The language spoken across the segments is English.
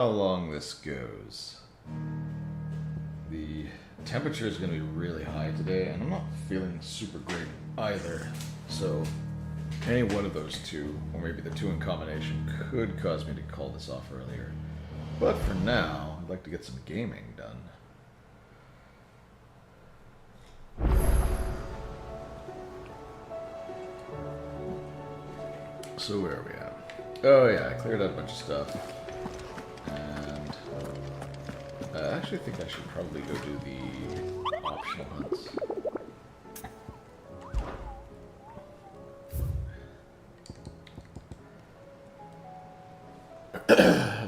How long this goes. The temperature is going to be really high today, and I'm not feeling super great either. So, any one of those two, or maybe the two in combination, could cause me to call this off earlier. But for now, I'd like to get some gaming done. So where are we at? Oh yeah, I cleared out a bunch of stuff. And I actually think I should probably go do the optional hunts.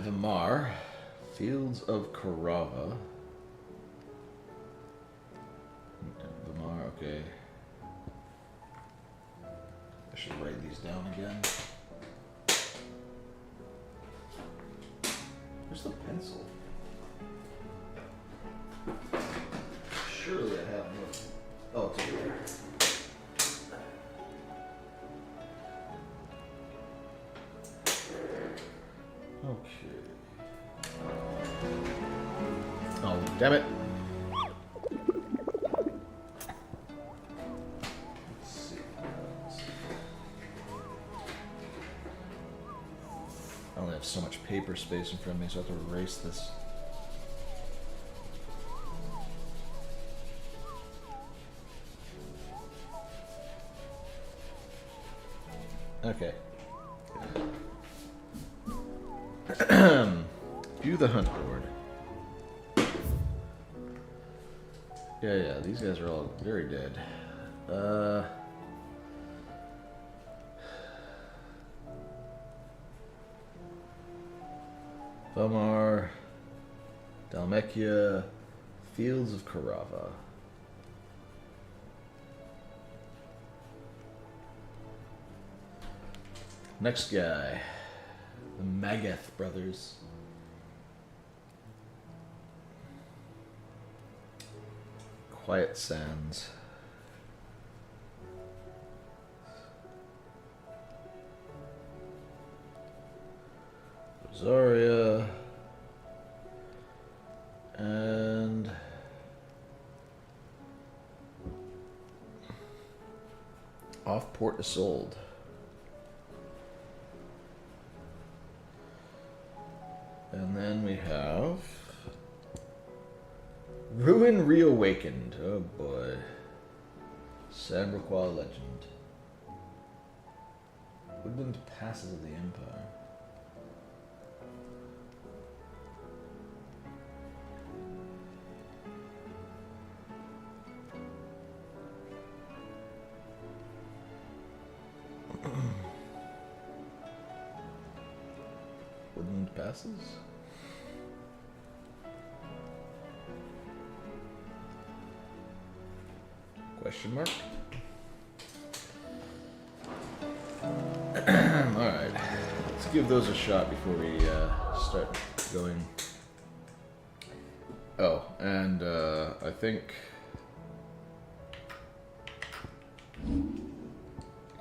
Vimar, Fields of Karava. Vimar, okay. I should write these down again. Where's the pencil? Surely I have one. Oh, it's over there. Okay. Oh, damn it. Let's see. I only have so much paper space in front of me, so I have to erase this. Okay. View the hunt board. Yeah, these guys are all very dead. Vimar, Dalmekia, Fields of Karava. Next guy, the Magath brothers. Quiet Sands. Rosaria. And Off Port Isolde. And then we have Ruin Reawakened. Oh boy. Sandroquois Legend. Woodland Passes of the Empire. Woodland Passes? Question mark? Alright. Let's give those a shot before we start going. Oh, and I think...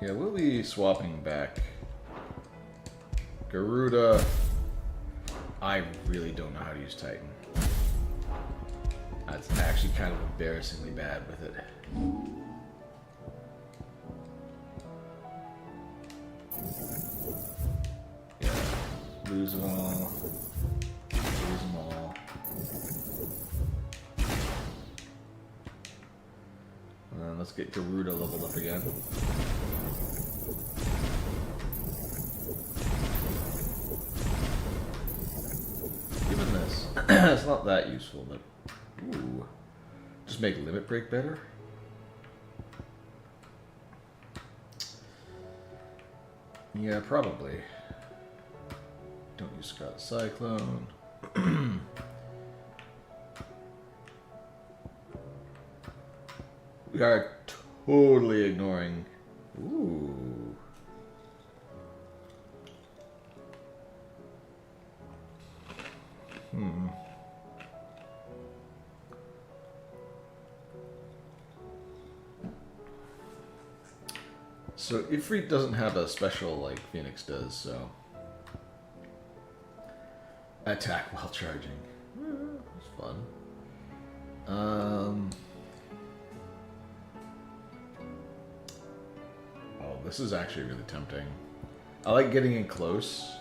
Yeah, we'll be swapping back. Garuda. I really don't know how to use Titan. That's actually kind of embarrassingly bad with it. Yeah, lose them all. Lose them all. And then let's get Garuda leveled up again. Even this. It's not that useful, but... Ooh. Just make Limit Break better? Yeah, probably. Don't use Scarlet Cyclone. We are totally ignoring... Ooh. So Ifrit doesn't have a special like Phoenix does, so Attack while charging. That's fun. Oh, this is actually really tempting. I like getting in close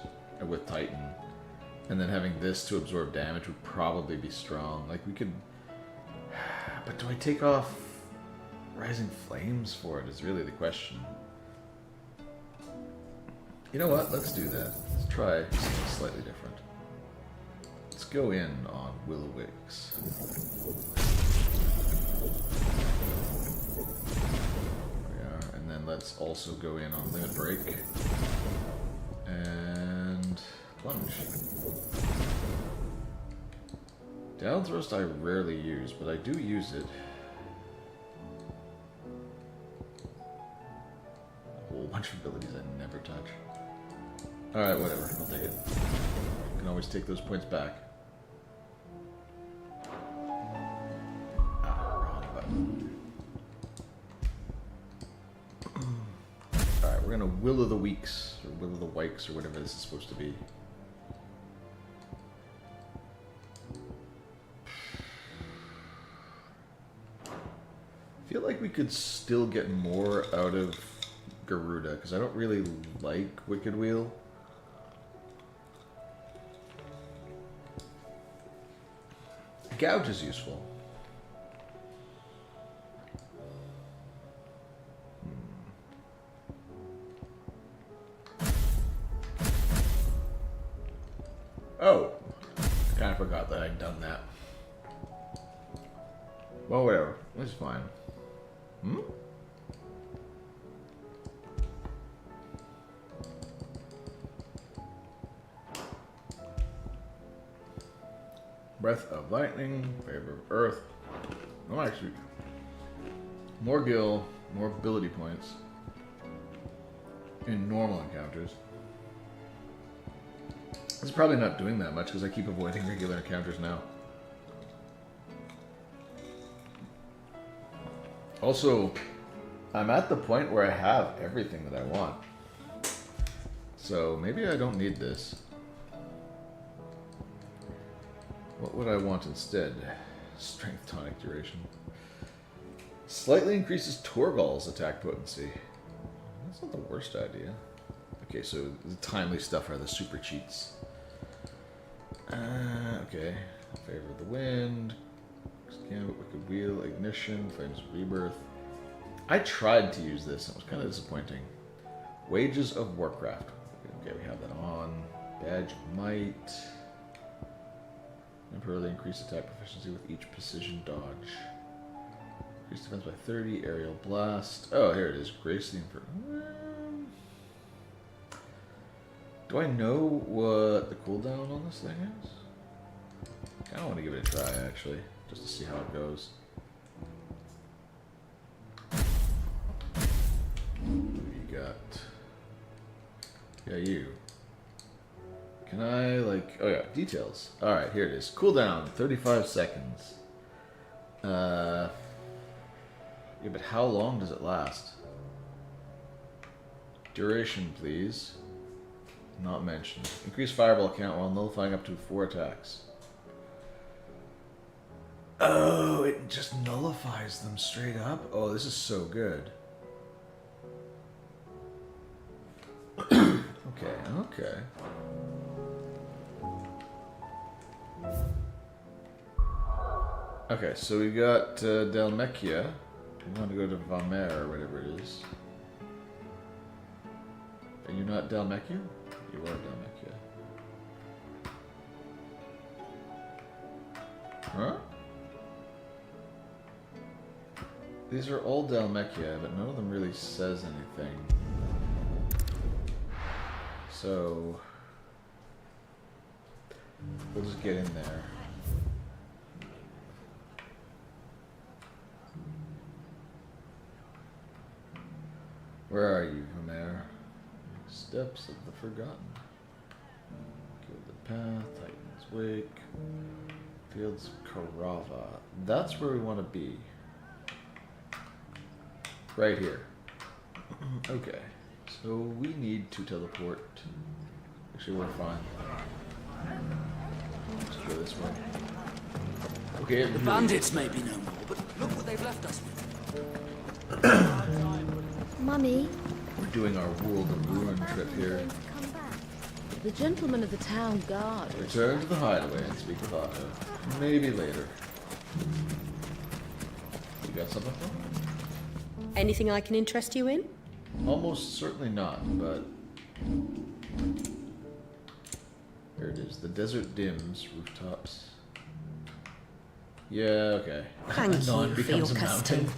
with Titan, and then having this to absorb damage would probably be strong. Like, we could... But do I take off Rising Flames for it is really the question. You know what? Let's do that. Let's try something slightly different. Let's go in on Will-O-Wisps. There we are. And then let's also go in on Limit Break. And Plunge. Down Thrust I rarely use, but I do use it. A whole bunch of abilities I never touch. Alright, whatever. I'll take it. You can always take those points back. Wrong button. Alright, we're gonna Will o' the Weeks, or Will o' the Wikes, or whatever this is supposed to be. I feel like we could still get more out of Garuda, because I don't really like Wicked Wheel. Gouge is useful. Oh, I kind of forgot that I'd done that. Well, whatever. It's fine. Breath of Lightning, Favor of Earth. Oh, actually, more gil, more ability points in normal encounters. It's probably not doing that much because I keep avoiding regular encounters now. Also, I'm at the point where I have everything that I want. So maybe I don't need this. What would I want instead? Strength tonic duration. Slightly increases Torgal's attack potency. That's not the worst idea. Okay, so the timely stuff are the super cheats. Okay. Favor of the Wind. Gambit, Wicked Wheel, Ignition, Flames of Rebirth. I tried to use this, and it was kind of disappointing. Wages of Warcraft. Okay, we have that on. Badge of Might. Temporarily increase attack proficiency with each precision dodge. Increase defense by 30, Aerial Blast. Oh, here it is. Grace the Inferno. Do I know what the cooldown on this thing is? I kind of want to give it a try, actually, just to see how it goes. What do you got? Yeah, you. Can I, like... Oh, yeah, details. Alright, here it is. Cooldown, 35 seconds. Yeah, but how long does it last? Duration, please. Not mentioned. Increase fireball count while nullifying up to 4 attacks. Oh, it just nullifies them straight up? Oh, this is so good. Okay. Okay, so we got Delmechia. We want to go to Valmer or whatever it is. Are you not Delmechia? You are Delmechia. Huh? These are all Delmechia, but none of them really says anything. So we'll just get in there. Where are you, Homer? Steps of the Forgotten. Go the Path, Titan's Wake, Fields of Karava. That's where we want to be. Right here. Okay. So we need to teleport. Actually, we're fine. this way. Okay, The bandits may be no more, but look what they've left us with. Mummy, we're doing our World of Ruin trip here. come back. The gentleman of the town guard. Return to the hideaway and speak with Otto. Maybe later. You got something for me? Anything I can interest you in? Almost certainly not, but... Here it is. The desert dims, rooftops. Yeah, okay. Thank you Dawn for your becomes a custom. mountain.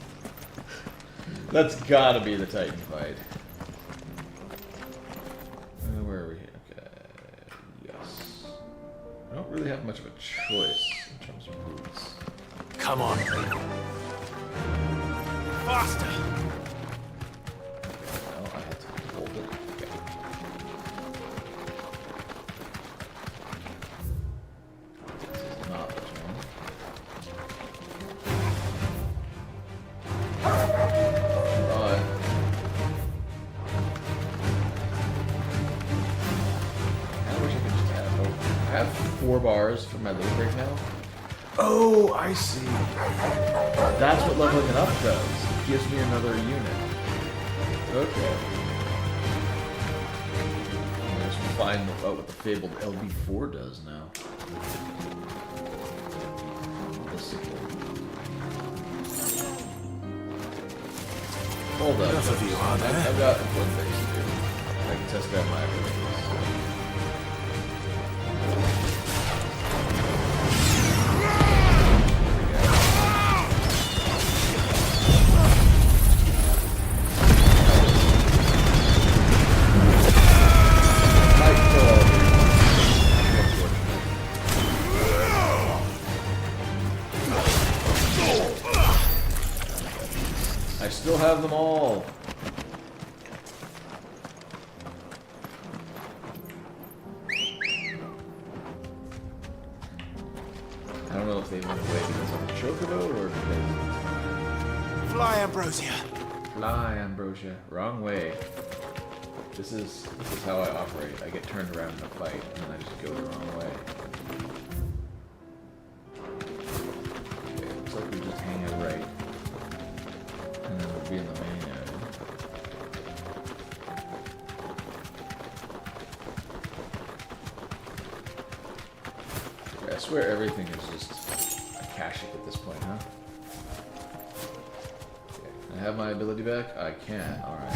That's gotta be the Titan fight. Where are we here? Okay. Yes. I don't really have much of a choice in terms of routes. Come on. Faster! Well, I had to hold it. Okay. This is not the one. Alright. I wish I could just have, I have 4 bars for my little break now. Oh, I see. That's what leveling it up does. It gives me another unit. Okay. Let's find out what the fabled LB4 does now. The sequel. Hold on. Enough of you, are there? I've got one thing to do. I can test out my abilities. I still have them all. I don't know if they went away because of the chocobo or because... Fly, Ambrosia! Fly, Ambrosia. Wrong way. This is how I operate. I get turned around in a fight and then I just go the wrong way. Okay, looks like we just hang it right. And then we'll be in the main area. I swear everything is just Akashic at this point, huh? Okay. Can I have my ability back? I can. Alright.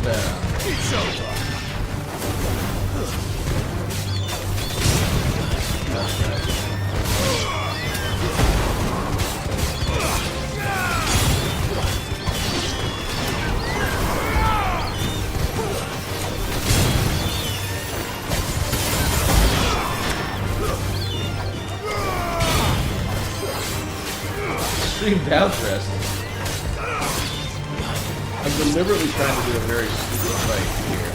Down. It's over! That's right. Extreme down thrust. I'm deliberately trying to do a very stupid fight here.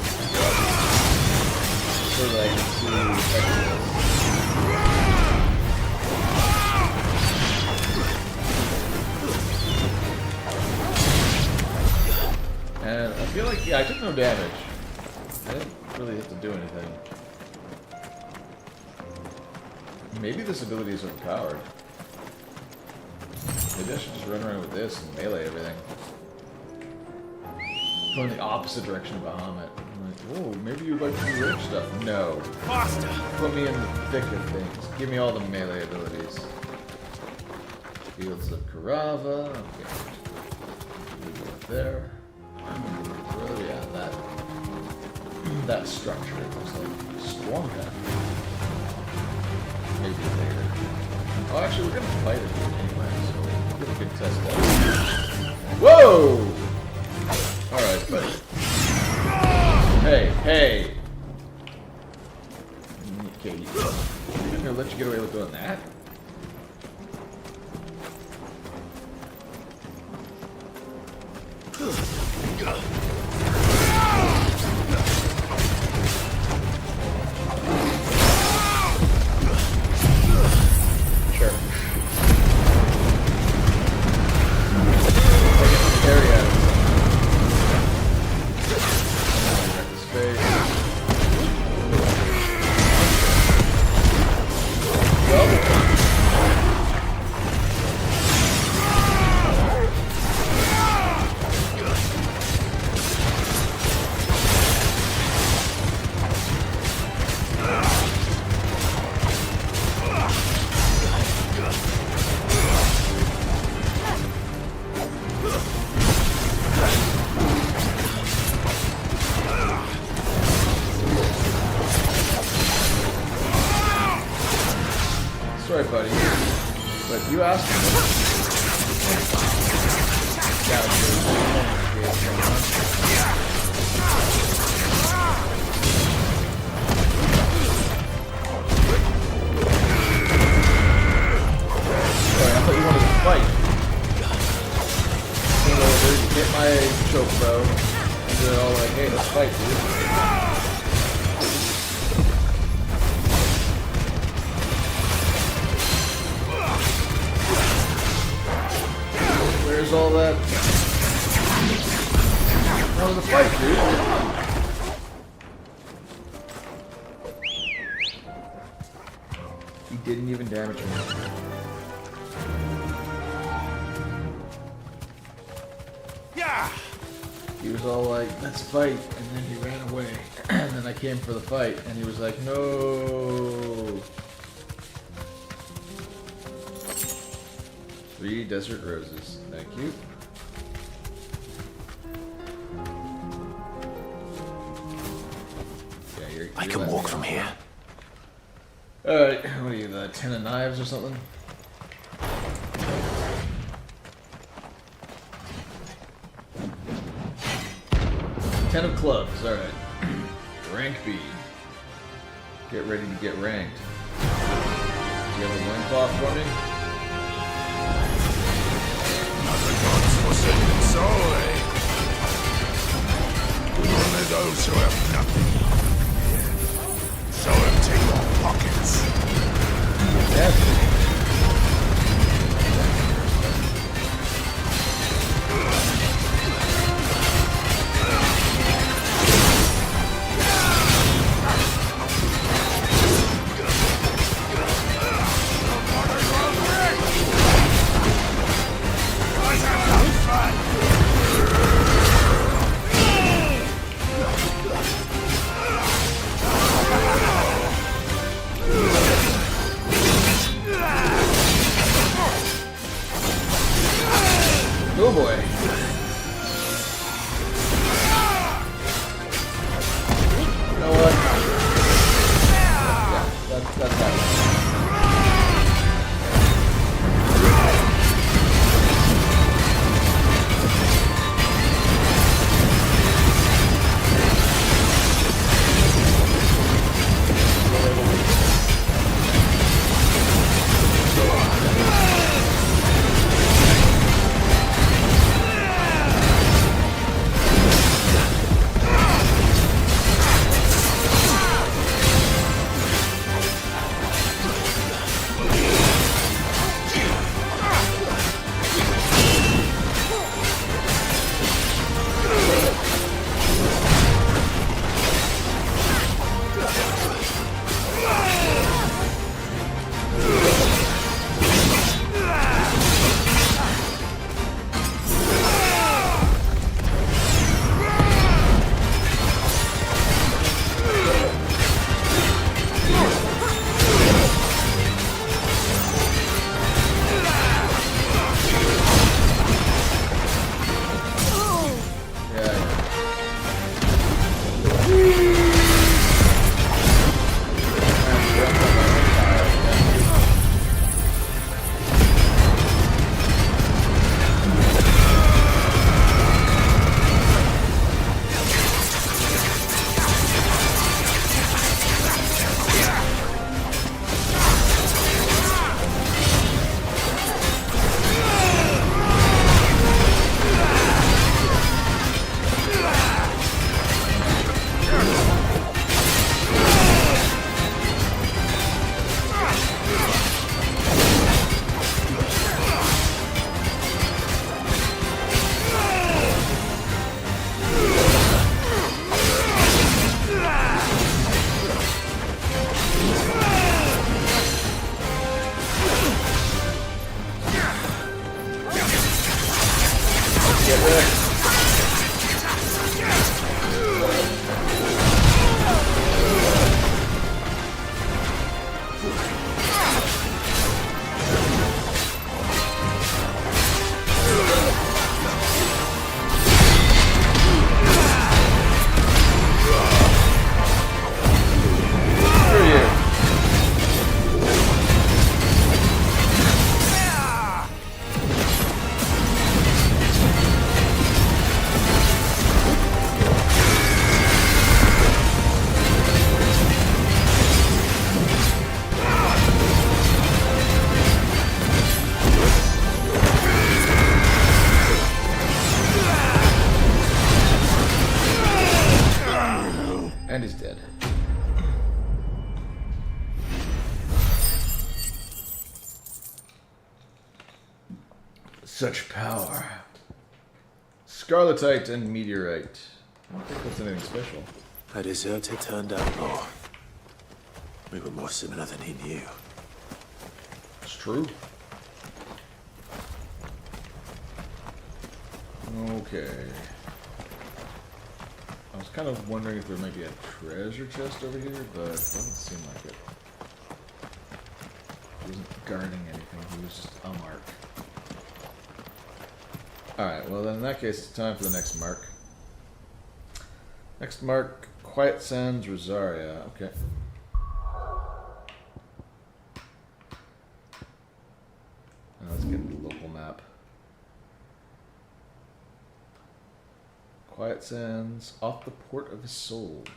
So that I can see the effect of this. And I feel like, yeah, I took no damage. I didn't really have to do anything. Maybe this ability is overpowered. Maybe I should just run around with this and melee everything. Go in the opposite direction of Bahamut. I'm like, whoa, maybe you'd like to do rich stuff. No. Faster! Put me in the thick of things. Give me all the melee abilities. Fields of Karava. Okay. Go up there. Well, yeah, that structure looks like Storm Path. Maybe later. Oh, actually, we're gonna fight it anyway, so we'll get a good test out. Whoa! Alright, buddy. Hey, hey! Okay, I'm gonna let you get away with doing that. Sure. Area. Space. alright, buddy. But you asked me. Sorry, I thought you wanted to fight. Came over, you hit my choke bow, and they're all like, hey, let's fight, dude. Where's all that? That was a fight, dude. He didn't even damage me. Yeah. He was all like, let's fight, and then he ran away. And then I came for the fight, and he was like, no. 3 desert roses. Thank you. Yeah, I can walk from here. Alright, what are you, the 10 of knives or something? Ten of clubs, alright. Rank B. Get ready to get ranked. Do you have a loincloth for me? The gods forsaken soul, eh? Only those who have nothing. So empty your pockets. Yes. And he's dead. Such power. Scarletite and meteorite. I don't think that's anything special. A deserter turned outlaw. We were more similar than he knew. It's true. Okay. I was kind of wondering if there might be a treasure chest over here, but it doesn't seem like it. He wasn't guarding anything, he was just a mark. Alright, well then in that case, it's time for the next mark. Next mark, Quiet Sands, Rosaria. Okay. Now let's get the local map. Quiet Sands, off the port of Isolde.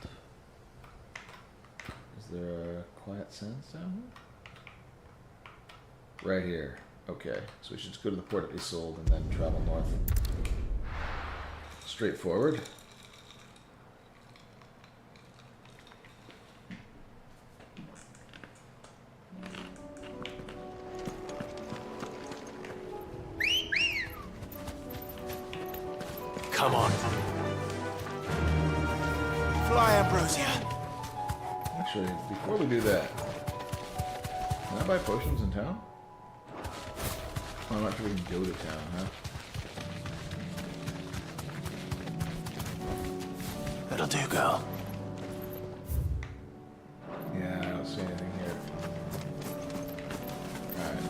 Is there a Quiet Sands down here? Right here. Okay, so we should just go to the port of Isolde and then travel north. Straightforward. Come on. Fly, Ambrosia. Actually, before we do that, can I buy potions in town? Oh, I'm not sure we can go to town, huh? That'll do, girl. Yeah, I don't see anything here. Alright.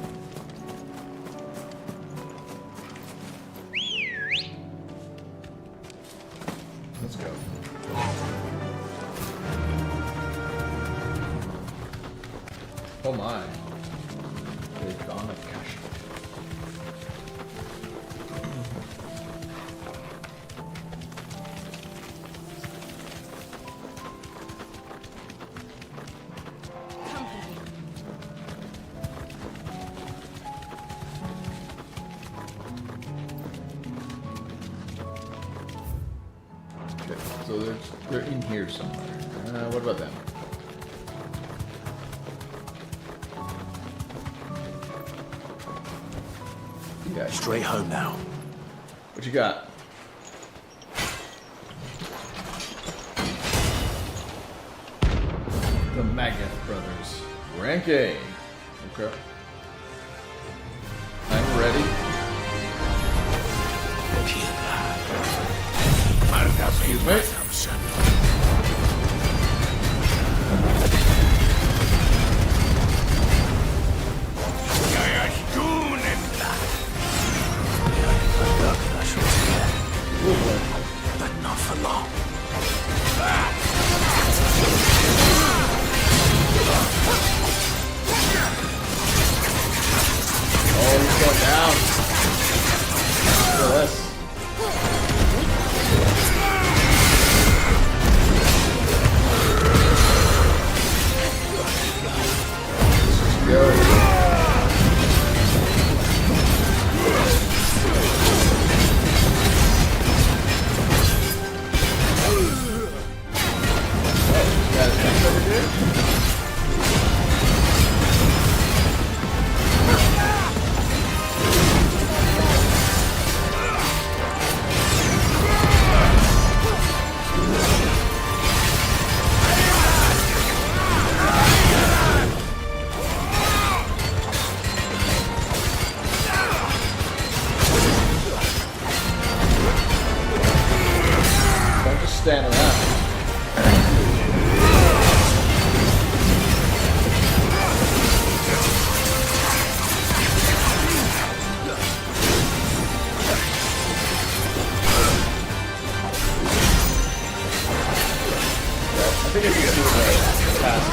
Let's go. Oh my. They've gone a cash. Okay, so they're in here somewhere. What about them? Yeah. Straight home now. What you got? The Magath Brothers. Rank A. Okay. I'm ready. Excuse me. But not for long. Oh, he's going down. Look at this. Go. Don't just stand around. I think I can do the task.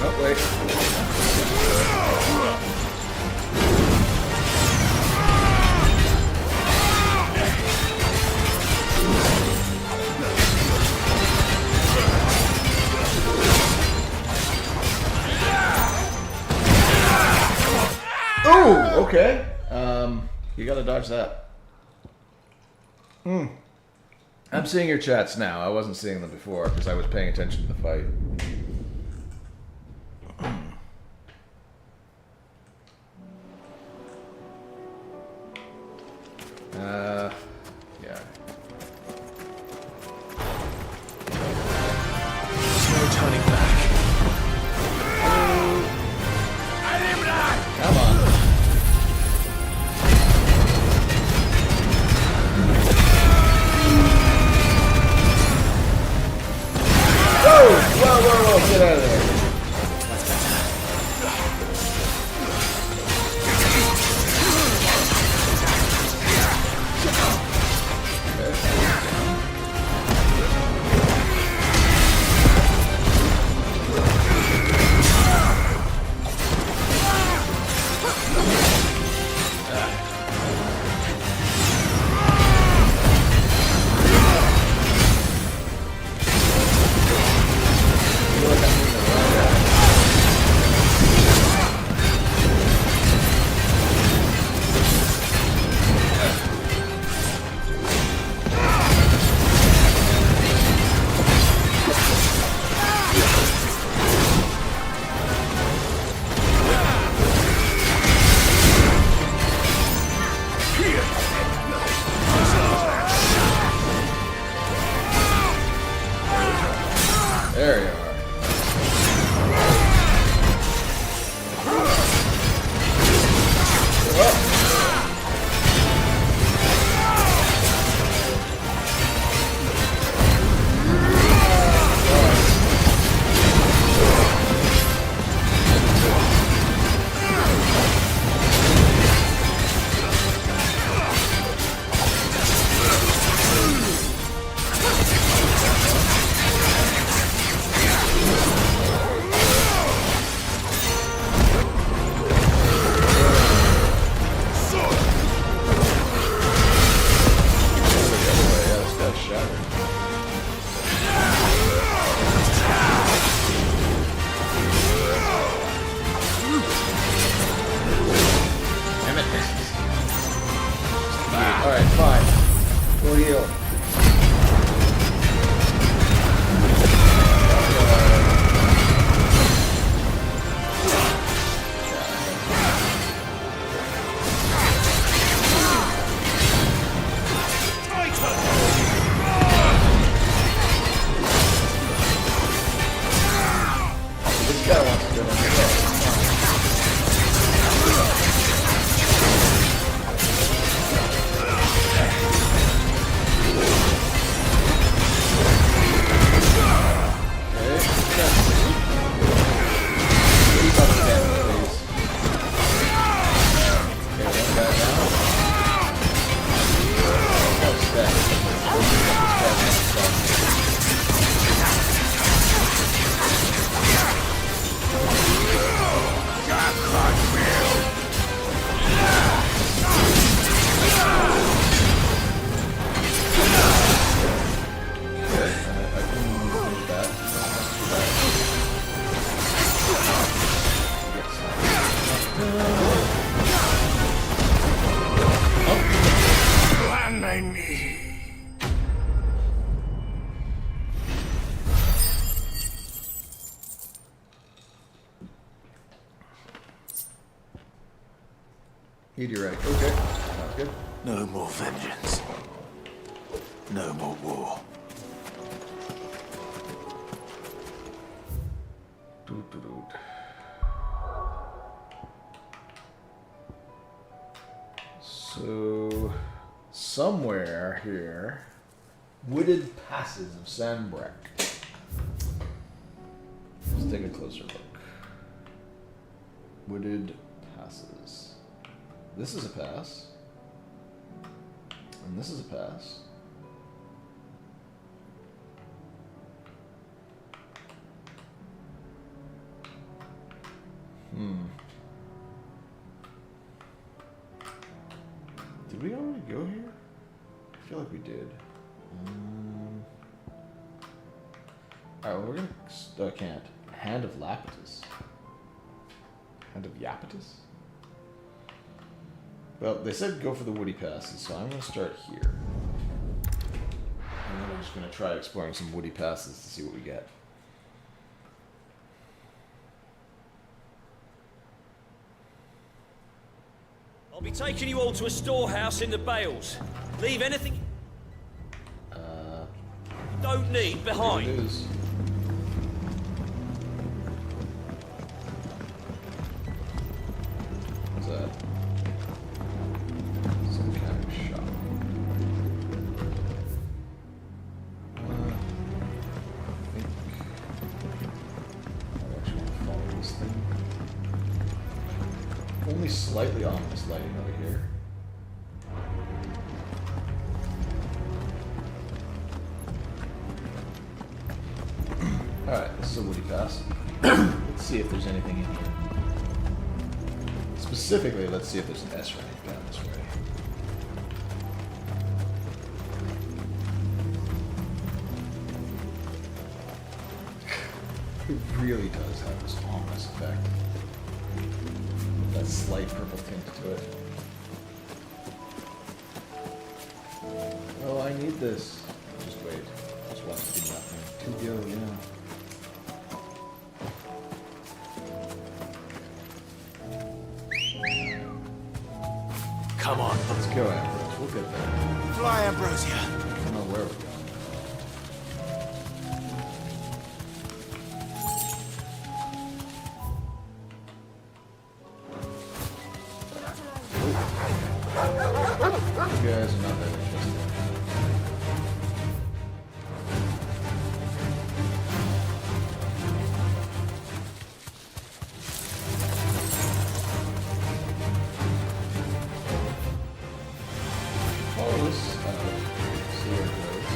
Oh, wait. Ooh, okay. You gotta dodge that. I'm seeing your chats now. I wasn't seeing them before because I was paying attention to the fight. Yeah. There's no turning back. Come on. Whoa, get out of there. There you are. Alright, fine. We'll heal. This guy wants to get on the head. Land my knee. Meteorite. Okay. Sounds good. No more vengeance. No more war. Doo-doo-doo. So, somewhere here, wooded passes of Sandbreck. Let's take a closer look. Wooded passes. This is a pass. And this is a pass. Did we already go here? I feel like we did. Alright, well, we're gonna... I can't. Hand of Lapitus. Hand of Yapitus? Well, they said go for the woody passes, so I'm going to start here. And then I'm just going to try exploring some woody passes to see what we get. I'll be taking you all to a storehouse in the Bales. Leave anything you don't need It behind. is. What's that? Some kind of shop. I think I actually want to follow this thing. Only slightly ominous lighting over here. Alright, this is a woody pass. Let's see if there's anything in here. Specifically, let's see if there's an S rank down this way. It really does have this ominous effect. That slight purple tint to it. Oh, I need this. Just wait. Just watch it do nothing. To go, yeah. Come on. Let's go, Ambrose. We'll get there. Fly, Ambrosia. I don't know where we're going. You guys are not that interesting. Follow this. See where it goes.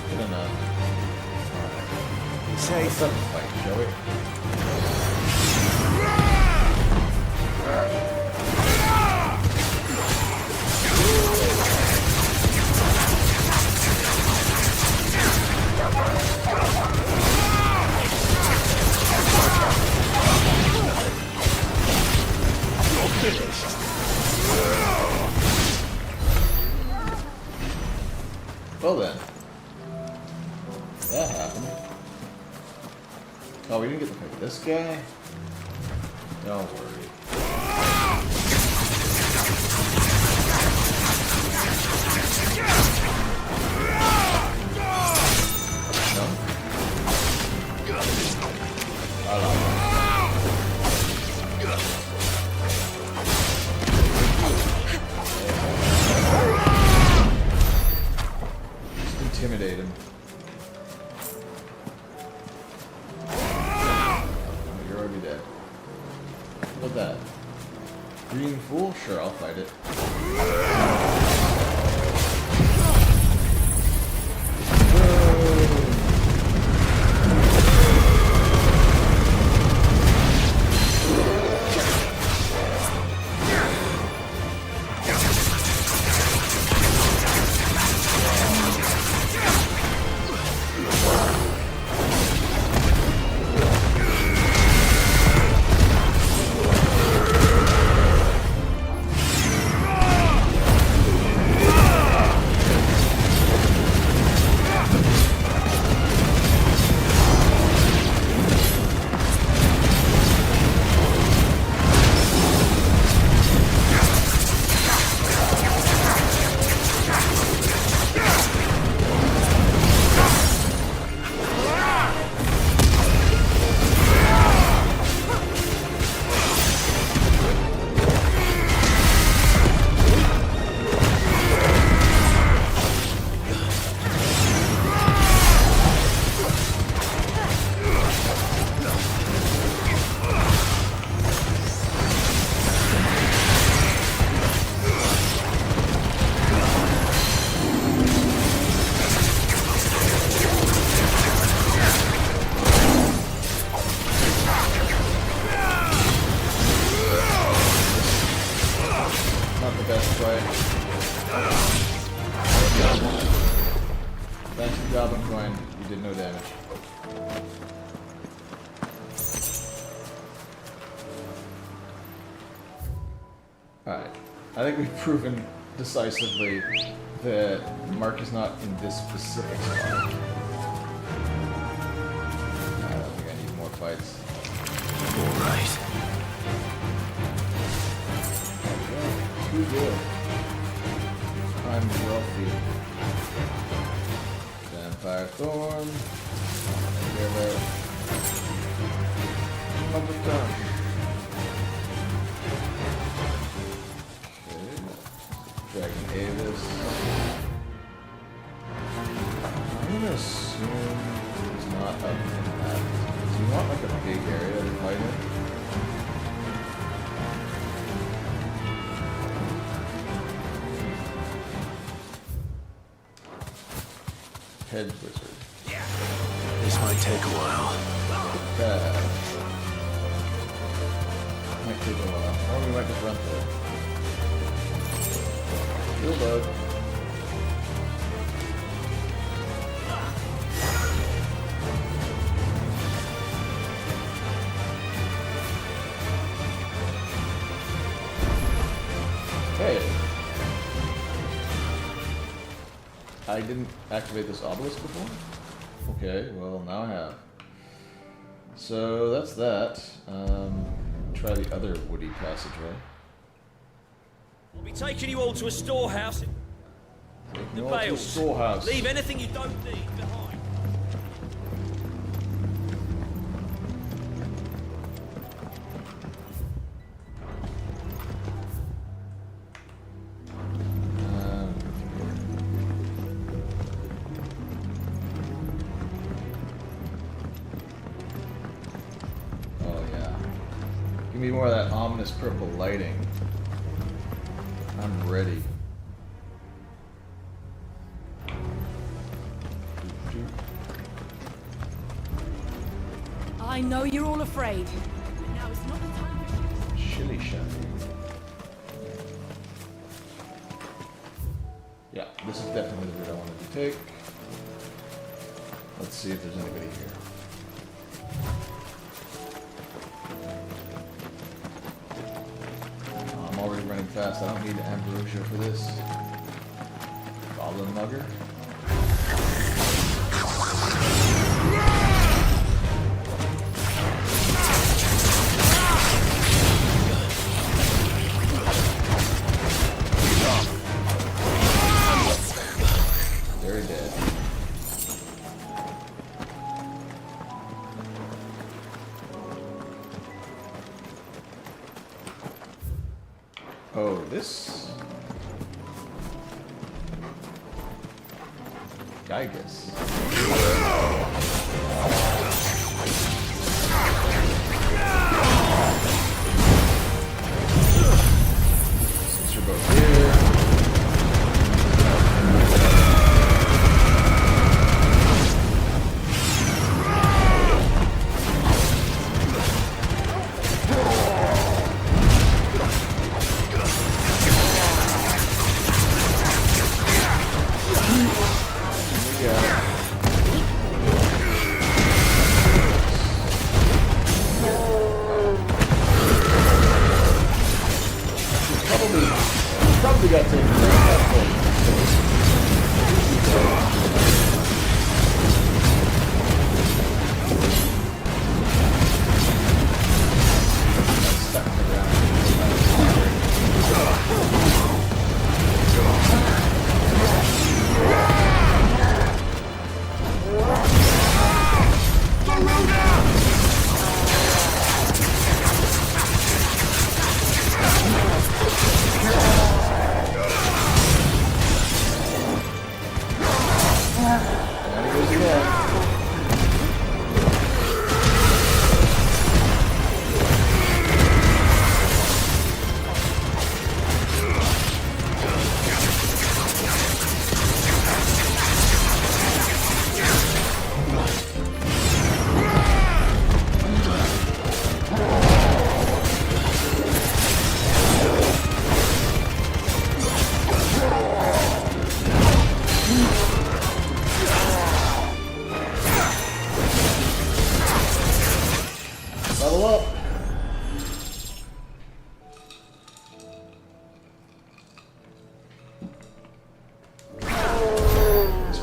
Good enough. Safe. Let's have a fight, shall we? Well then. That happened. Oh, we didn't get to pick this guy? Don't worry. No? I don't know. Just intimidate him. You're already dead. How about that? Green Fool? Sure, I'll fight it. Not the best play. Thanks to Goblin Coin, you did no damage. Alright. I think we've proven decisively that Mark is not in this specific spot. I don't think I need more fights. Alright. Okay, too good. I'm wealthy. Vampire Thorn. Give it. Another turn. Okay. Dragon Avis. I'm gonna assume he's not up in that. Do you want like a big area to fight in? Head Wizard. This might take a while. That might take a while. Or we might just run through it. Real load. Hey. I didn't activate this obelisk before? Okay, well now I have. So that's that. Try the other woody passageway. I'll be taking you all to a storehouse in Take the me all to the bales. storehouse. Leave anything you don't need behind. Um, oh yeah. Give me more of that ominous purple lighting. I'm ready. I know you're all afraid. But now it's not the time for Chili shandy. Yeah, this is definitely the route I wanted to take. Let's see if there's anybody here. Oh, I'm already running fast. I don't need ambrosia for this. Goblin mugger. Very dead. Oh, this Gygus. Since you're both here. Probably got taken stuck in the ground.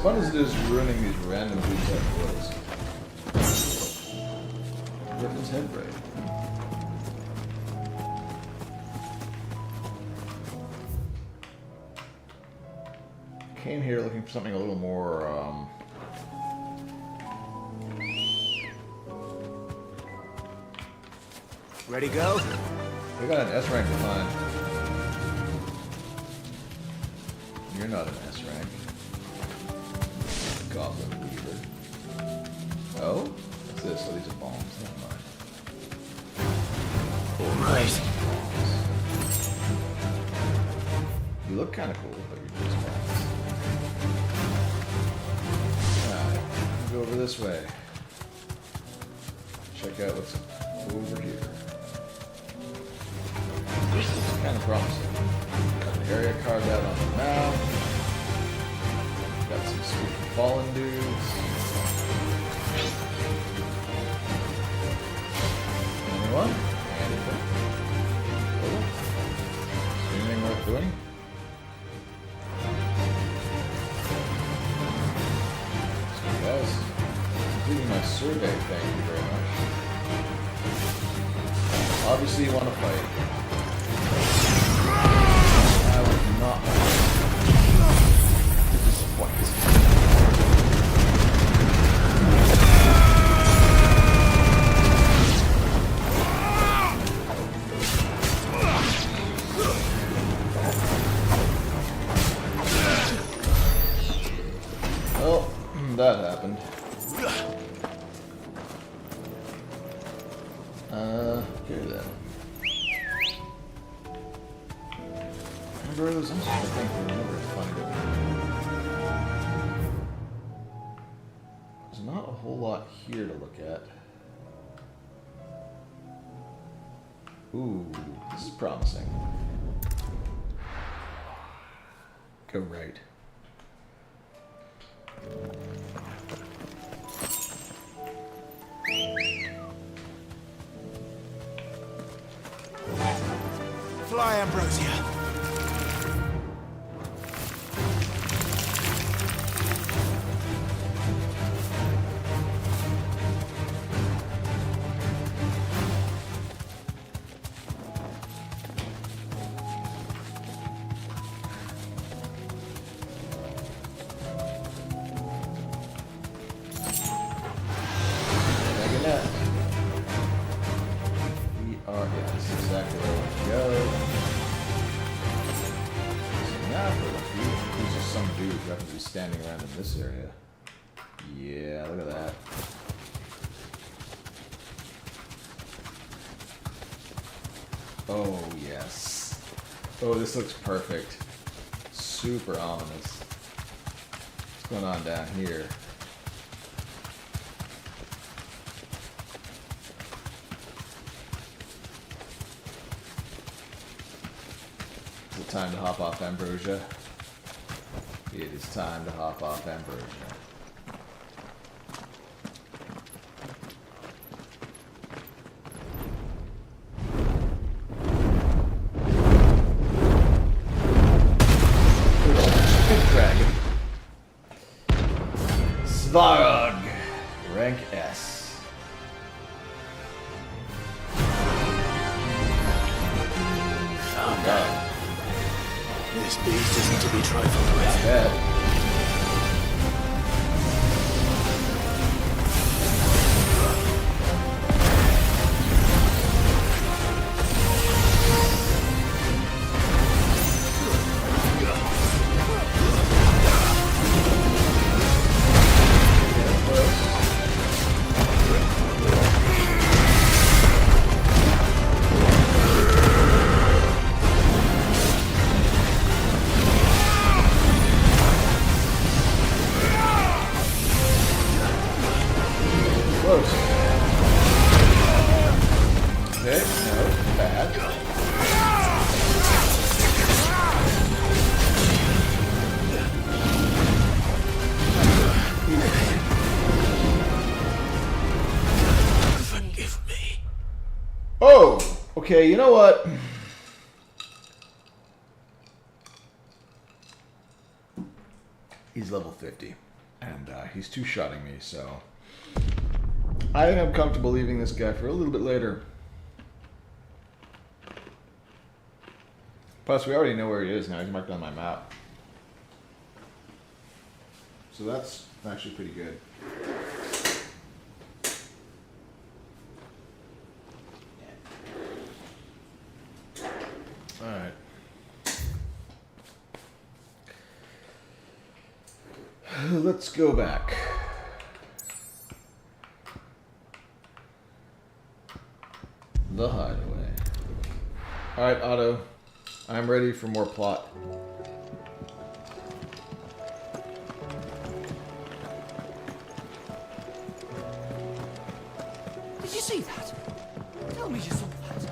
fun as it is ruining these random dudes like this. Griffin's head braid. Came here looking for something a little more, Ready, go? we got an S rank to find. You're not an S rank. Goblin Weaver. Oh? What's this? Oh, these are bombs. Never mind. Alright. You look kind of cool, but you're just bombs. Alright, go over this way. Check out what's over here. This is kind of promising. Got an area carved out on the map. Got some sweet fallen dudes. Anyone? Anything? Cool. Is there anything worth doing? So guys, completing my survey, thank you very much. Obviously you want to fight. I would not want to disappoint. Well, that happened. Okay then. Remember those? I'm just trying to think. Remember, it's fun. There's not a whole lot here to look at. Ooh, this is promising. Go right. Fly, Ambrosia. That's exactly where I want to go. So now for the few, these are some dudes who happen to be standing around in this area. Yeah, look at that. Oh, yes. Oh, this looks perfect. Super ominous. What's going on down here? Is it time to hop off Ambrosia? It is time to hop off Ambrosia. Dragon. Svarog. Rank S. Found that. This beast isn't to be trifled with. Not bad. Close. Okay, no, bad. Forgive me. Oh, okay, you know what? He's level 50. And he's two-shotting me, so I think I'm comfortable leaving this guy for a little bit later. Plus, we already know where he is now. He's marked on my map. So that's actually pretty good. Alright. Let's go back. The hideaway. Alright, Otto. I'm ready for more plot. Did you see that? Tell me you saw that.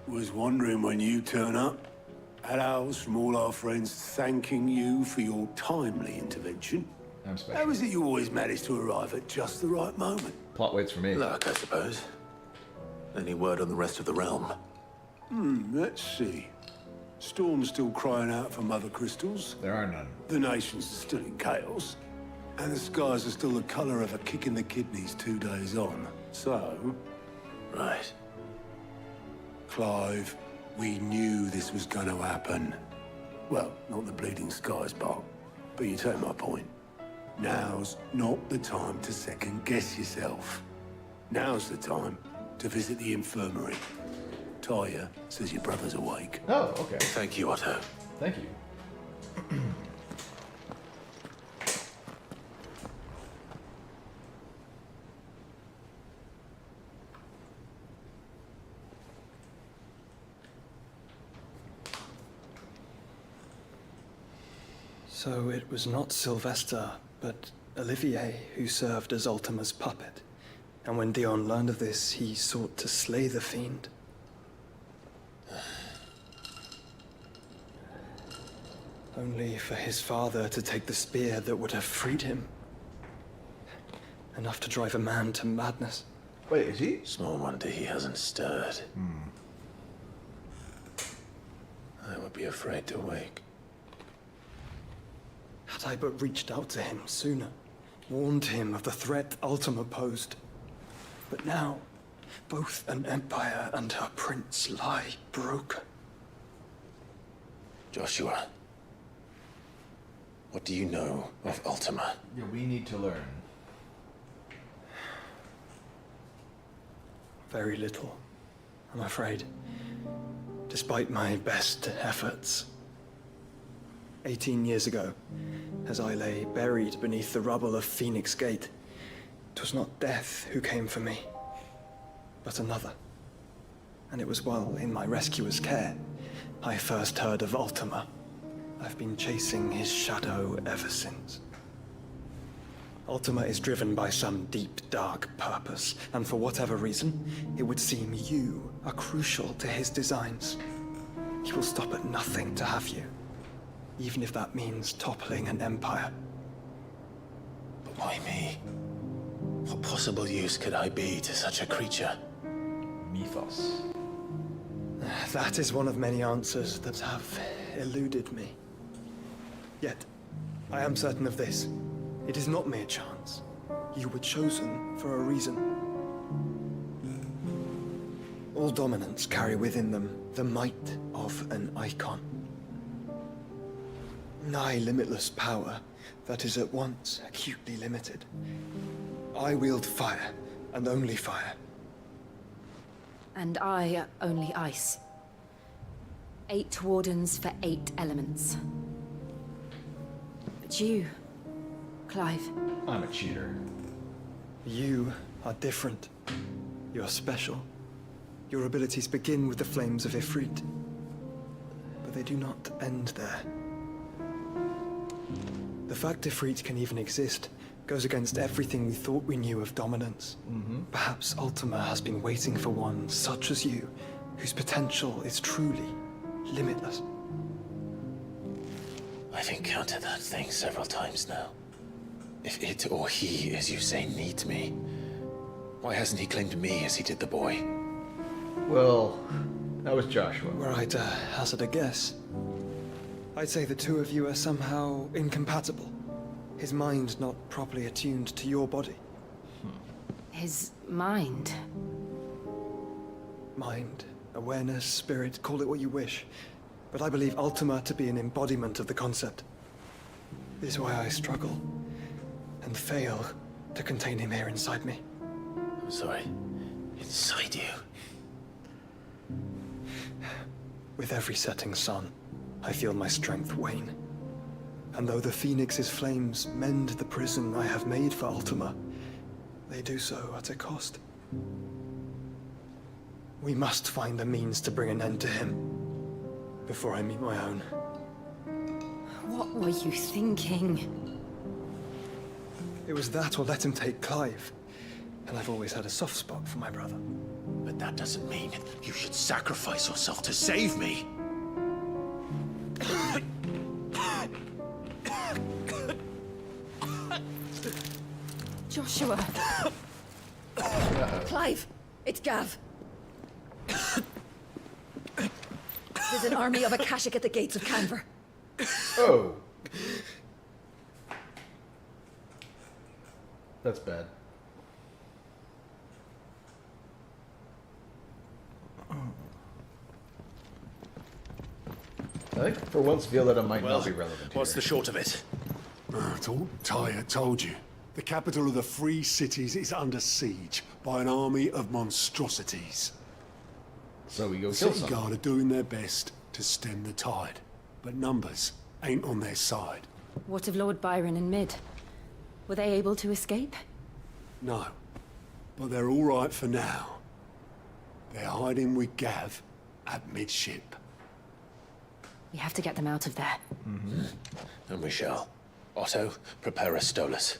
Was wondering when you turn up. Had owls from all our friends thanking you for your timely intervention. I'm special. How is it you always manage to arrive at just the right moment? Plot waits for me. Luck, I suppose. Any word on the rest of the realm? Let's see. Storm's still crying out for mother crystals. There are none. The nations are still in chaos. And the skies are still the color of a kick in the kidneys 2 days on. So, Right. Clive, we knew this was going to happen. Well, not the bleeding skies part, but you take my point. Now's not the time to second-guess yourself. Now's the time to visit the infirmary. Talia says your brother's awake. Oh, okay. Thank you, Otto. Thank you. So it was not Sylvester, but Olivier who served as Ultima's puppet. And when Dion learned of this, he sought to slay the fiend. Only for his father to take the spear that would have freed him. Enough to drive a man to madness. Wait, is he? Small wonder he hasn't stirred. I would be afraid to wake. Had I but reached out to him sooner, warned him of the threat Ultima posed. But now, both an empire and her prince lie broken. Joshua, what do you know of Ultima? Yeah, we need to learn. Very little, I'm afraid. Despite my best efforts. 18 years ago, as I lay buried beneath the rubble of Phoenix Gate, 'twas not death who came for me, but another. And it was while in my rescuer's care, I first heard of Ultima. I've been chasing his shadow ever since. Ultima is driven by some deep, dark purpose, and for whatever reason, it would seem you are crucial to his designs. He will stop at nothing to have you, even if that means toppling an empire. But why me? What possible use could I be to such a creature? Mythos. That is one of many answers that have eluded me. Yet, I am certain of this. It is not mere chance. You were chosen for a reason. All dominants carry within them the might of an icon. Nigh limitless power that is at once acutely limited. I wield fire, and only fire. And I only ice. 8 wardens for 8 elements. But you, Clive. I'm a cheater. You are different. You're special. Your abilities begin with the flames of Ifrit. But they do not end there. The fact Ifrit can even exist goes against everything we thought we knew of dominance. Perhaps Ultima has been waiting for one such as you, whose potential is truly limitless. I've encountered that thing several times now. If it or he, as you say, needs me, why hasn't he claimed me as he did the boy? Well, That was Joshua. Were I to hazard a guess, I'd say the two of you are somehow incompatible. His mind not properly attuned to your body. His mind. Mind, awareness, spirit, call it what you wish. But I believe Ultima to be an embodiment of the concept. This is why I struggle and fail to contain him here inside me. I'm sorry. Inside you? With every setting sun, I feel my strength wane. And though the Phoenix's flames mend the prison I have made for Ultima, they do so at a cost. We must find a means to bring an end to him before I meet my own. What were you thinking? It was that or let him take Clive. And I've always had a soft spot for my brother. But that doesn't mean you should sacrifice yourself to save me. Joshua. Clive, it's Gav. There's an army of Akashic at the gates of Canver. Oh. That's bad. I think for once Violetta might not be relevant What's here. the short of it? Tyre told you. The capital of the Free Cities is under siege by an army of monstrosities. So we go The kill City some. Guard are doing their best to stem the tide, but numbers ain't on their side. What of Lord Byron and Mid? Were they able to escape? No, but they're all right for now. They're hiding with Gav at midship. We have to get them out of there. And we shall. Otto, prepare a Stolas.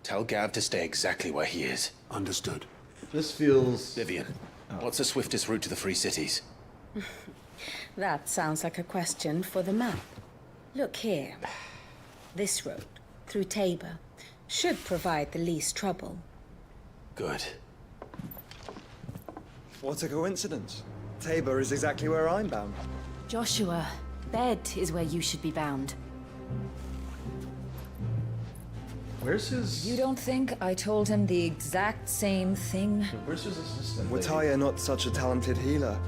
Tell Gav to stay exactly where he is. Understood. This feels... Vivian, what's the swiftest route to the Free Cities? That sounds like a question for the map. Look here. This road, through Tabor, should provide the least trouble. Good. What a coincidence. Tabor is exactly where I'm bound. Joshua, bed is where you should be bound. Where's his... You don't think I told him the exact same thing? Where's his assistant Were lady? Tyre not such a talented healer,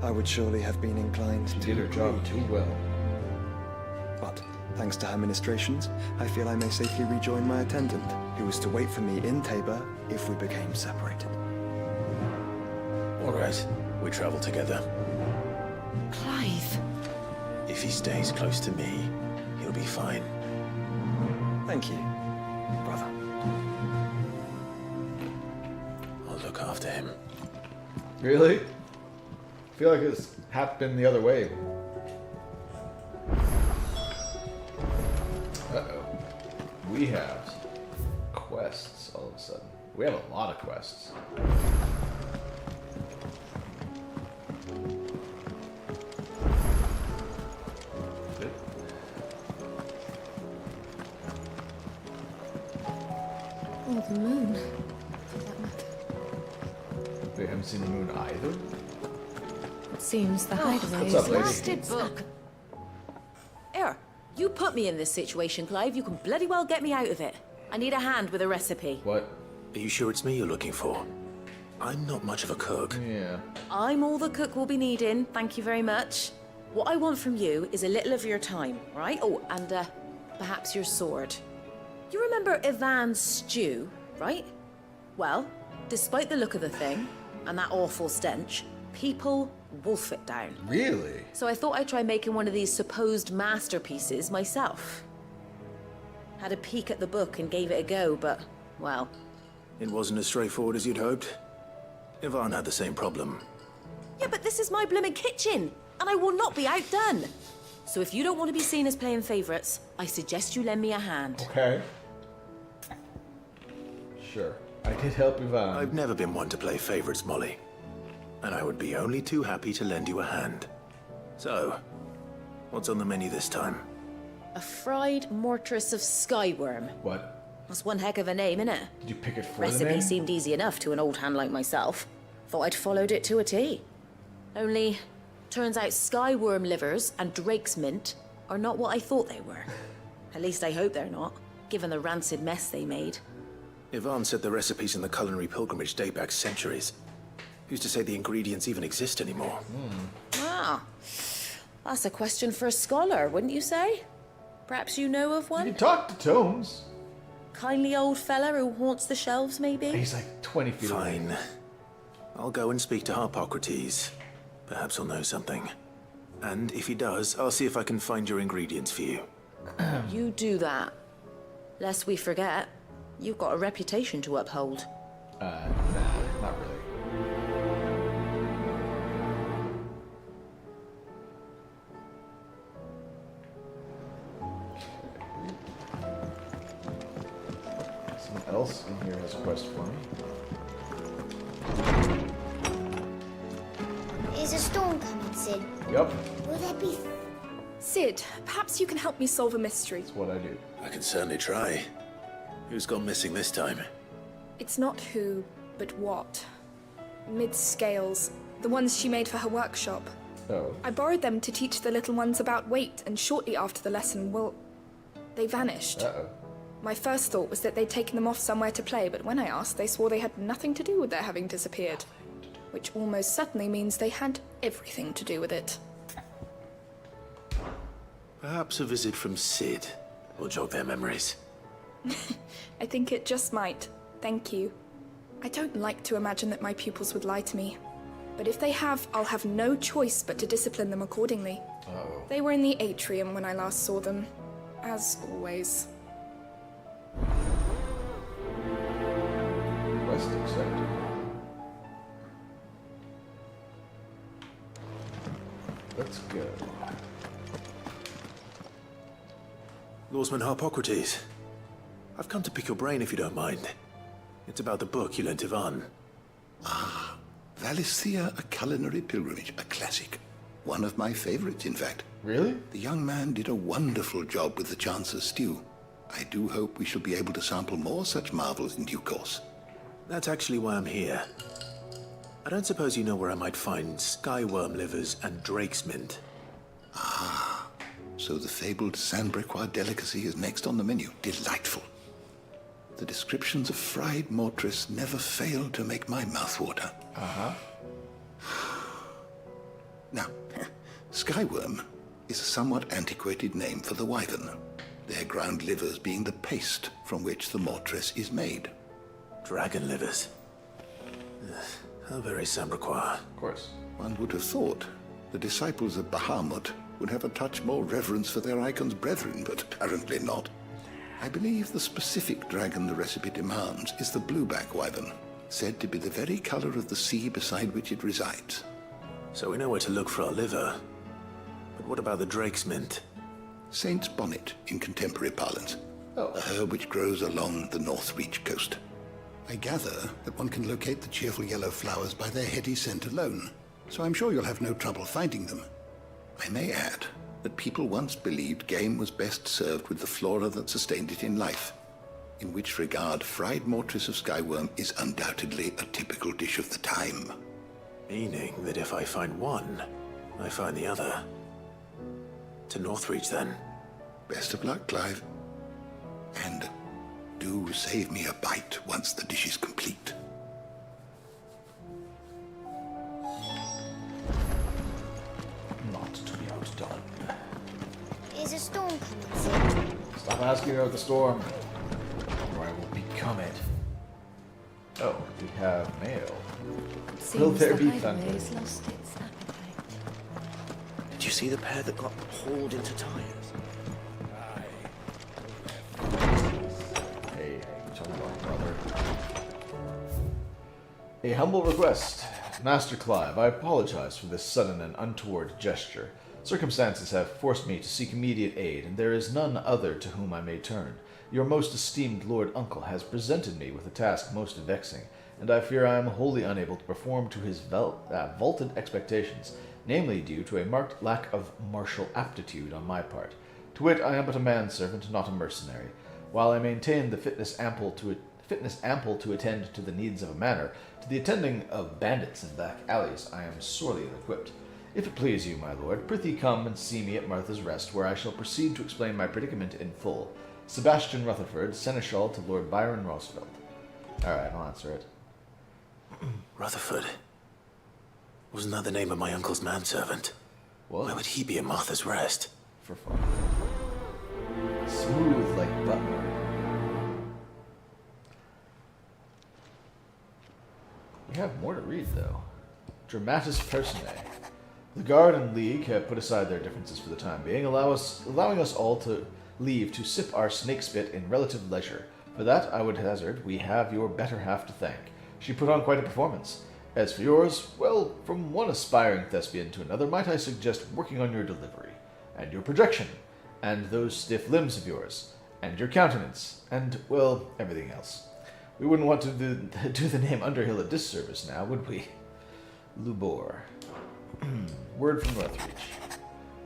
I would surely have been inclined She to did her job agree. too well. But, thanks to her ministrations, I feel I may safely rejoin my attendant, who was to wait for me in Tabor if we became separated. All right, we travel together. Clive. If he stays close to me, he'll be fine. Thank you, brother. I'll look after him. Really? I feel like it's happened the other way. Uh-oh. We have quests all of a sudden. We have a lot of quests. Good. Oh, the moon. For that matter. We haven't seen the moon either. It seems the hideaway What's is up, lady? blasted book. Here, you put me in this situation, Clive. You can bloody well get me out of it. I need a hand with a recipe. What? Are you sure it's me you're looking for? I'm not much of a cook. Yeah. I'm all the cook will be needing, thank you very much. What I want from you is a little of your time, right? Oh, and perhaps your sword. You remember Ivan's stew, right? Well, despite the look of the thing, and that awful stench, people wolf it down. Really? So I thought I'd try making one of these supposed masterpieces myself. Had a peek at the book and gave it a go, but, well... It wasn't as straightforward as you'd hoped. Ivan had the same problem. Yeah, but this is my blooming kitchen, and I will not be outdone. So if you don't want to be seen as playing favourites, I suggest you lend me a hand. Okay. Sure. I did help Ivan. I've never been one to play favorites, Molly. And I would be only too happy to lend you a hand. So, what's on the menu this time? A fried mortress of skyworm. What? That's one heck of a name, innit? Did you pick it for the Recipe name? seemed easy enough to an old hand like myself. Thought I'd followed it to a T. Only, turns out skyworm livers and drake's mint are not what I thought they were. At least I hope they're not, given the rancid mess they made. Yvonne said the recipes in the culinary pilgrimage date back centuries. Who's to say the ingredients even exist anymore? Ah, that's a question for a scholar, wouldn't you say? Perhaps you know of one? You can talk to Tomes. Kindly old fella who haunts the shelves, maybe? He's like 20 feet away. Fine. I'll go and speak to Harpocrates. Perhaps he'll know something. And if he does, I'll see if I can find your ingredients for you. You do that. Lest we forget, you've got a reputation to uphold. Nah, not really. Someone else in here has a quest for me. Is a storm coming, Sid? Yep, Will there be... Sid, perhaps you can help me solve a mystery. that's what I do. I can certainly try. Who's gone missing this time? It's not who, but what. Mid's scales, the ones she made for her workshop. Oh. I borrowed them to teach the little ones about weight, and shortly after the lesson, well, they vanished. Uh-oh. My first thought was that they'd taken them off somewhere to play, but when I asked, they swore they had nothing to do with their having disappeared. Which almost certainly means they had everything to do with it. Perhaps a visit from Sid will jog their memories. I think it just might. Thank you. I don't like to imagine that my pupils would lie to me. But if they have, I'll have no choice but to discipline them accordingly. Uh-oh. They were in the atrium when I last saw them. As always. Quest accepted. Let's go. Lawsman Harpocrates. I've come to pick your brain if you don't mind. It's about the book you lent Ivan. Ah, Valisthea, A Culinary Pilgrimage, a classic. One of my favorites, in fact. Really? The young man did a wonderful job with the Chance's stew. I do hope we shall be able to sample more such marvels in due course. That's actually why I'm here. I don't suppose you know where I might find skyworm livers and drake's mint. Ah, so the fabled Sandbrequois delicacy is next on the menu. Delightful. The descriptions of fried mortress never fail to make my mouth water. Uh-huh. Now, skyworm is a somewhat antiquated name for the wyvern, their ground livers being the paste from which the mortress is made. Dragon livers. How very Sandbrequois. Of course. One would have thought the disciples of Bahamut would have a touch more reverence for their icon's brethren, but apparently not. I believe the specific dragon the recipe demands is the blueback wyvern, said to be the very color of the sea beside which it resides. So we know where to look for our liver. But what about the drake's mint? Saint's bonnet in contemporary parlance. Oh. A herb which grows along the North Reach coast. I gather that one can locate the cheerful yellow flowers by their heady scent alone, so I'm sure you'll have no trouble finding them. I may add that people once believed game was best served with the flora that sustained it in life, in which regard fried mortress of skyworm is undoubtedly a typical dish of the time. Meaning that if I find one, I find the other. To Northreach, then. Best of luck, Clive. And do save me a bite once the dish is complete. Not to be outdone. Is a storm coming, Sid? Stop asking about the storm, or I will become it. Oh, we have mail. Will there be thunder? Did you see the pair that got hauled into tires? Hey, tell me about brother. A humble request. Master Clive, I apologize for this sudden and untoward gesture. Circumstances have forced me to seek immediate aid, and there is none other to whom I may turn. Your most esteemed Lord Uncle has presented me with a task most vexing, and I fear I am wholly unable to perform to his vaulted expectations, namely due to a marked lack of martial aptitude on my part. To wit, I am but a manservant, not a mercenary. While I maintain the fitness ample to fitness ample to attend to the needs of a manor, to the attending of bandits in back alleys, I am sorely ill-equipped. If it please you, my lord, prithee come and see me at Martha's Rest, where I shall proceed to explain my predicament in full. Sebastian Rutherford, Seneschal to Lord Byron Roosevelt. Alright, I'll answer it. Rutherford. Wasn't that the name of my uncle's manservant? What? Why would he be at Martha's Rest? For fun. Smooth like butter. We have more to read, though. Dramatis Personae. The Guard and League have put aside their differences for the time being, allowing us all to leave to sip our snake spit in relative leisure. For that, I would hazard, we have your better half to thank. She put on quite a performance. As for yours, well, from one aspiring thespian to another, might I suggest working on your delivery, and your projection, and those stiff limbs of yours, and your countenance, and, well, everything else. We wouldn't want to do the name Underhill a disservice now, would we? Lubor. Word from Northreach.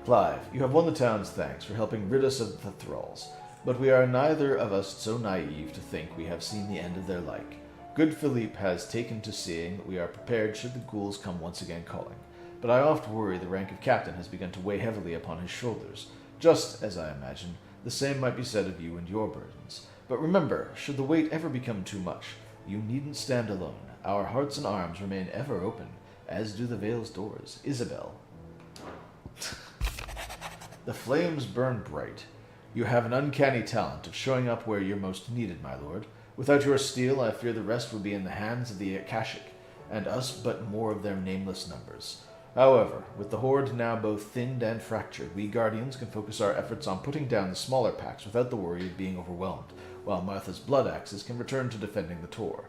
Clive, you have won the town's thanks for helping rid us of the thralls, but we are neither of us so naive to think we have seen the end of their like. Good Philippe has taken to seeing that we are prepared should the ghouls come once again calling, but I oft worry the rank of captain has begun to weigh heavily upon his shoulders, just as I imagine the same might be said of you and your burdens. But remember, should the weight ever become too much, you needn't stand alone. Our hearts and arms remain ever open, as do the Vale's doors. Isabel. The flames burn bright. You have an uncanny talent of showing up where you're most needed, my lord. Without your steel, I fear the rest would be in the hands of the Akashic, and us but more of their nameless numbers. However, with the horde now both thinned and fractured, we Guardians can focus our efforts on putting down the smaller packs without the worry of being overwhelmed, while Martha's blood axes can return to defending the Tor.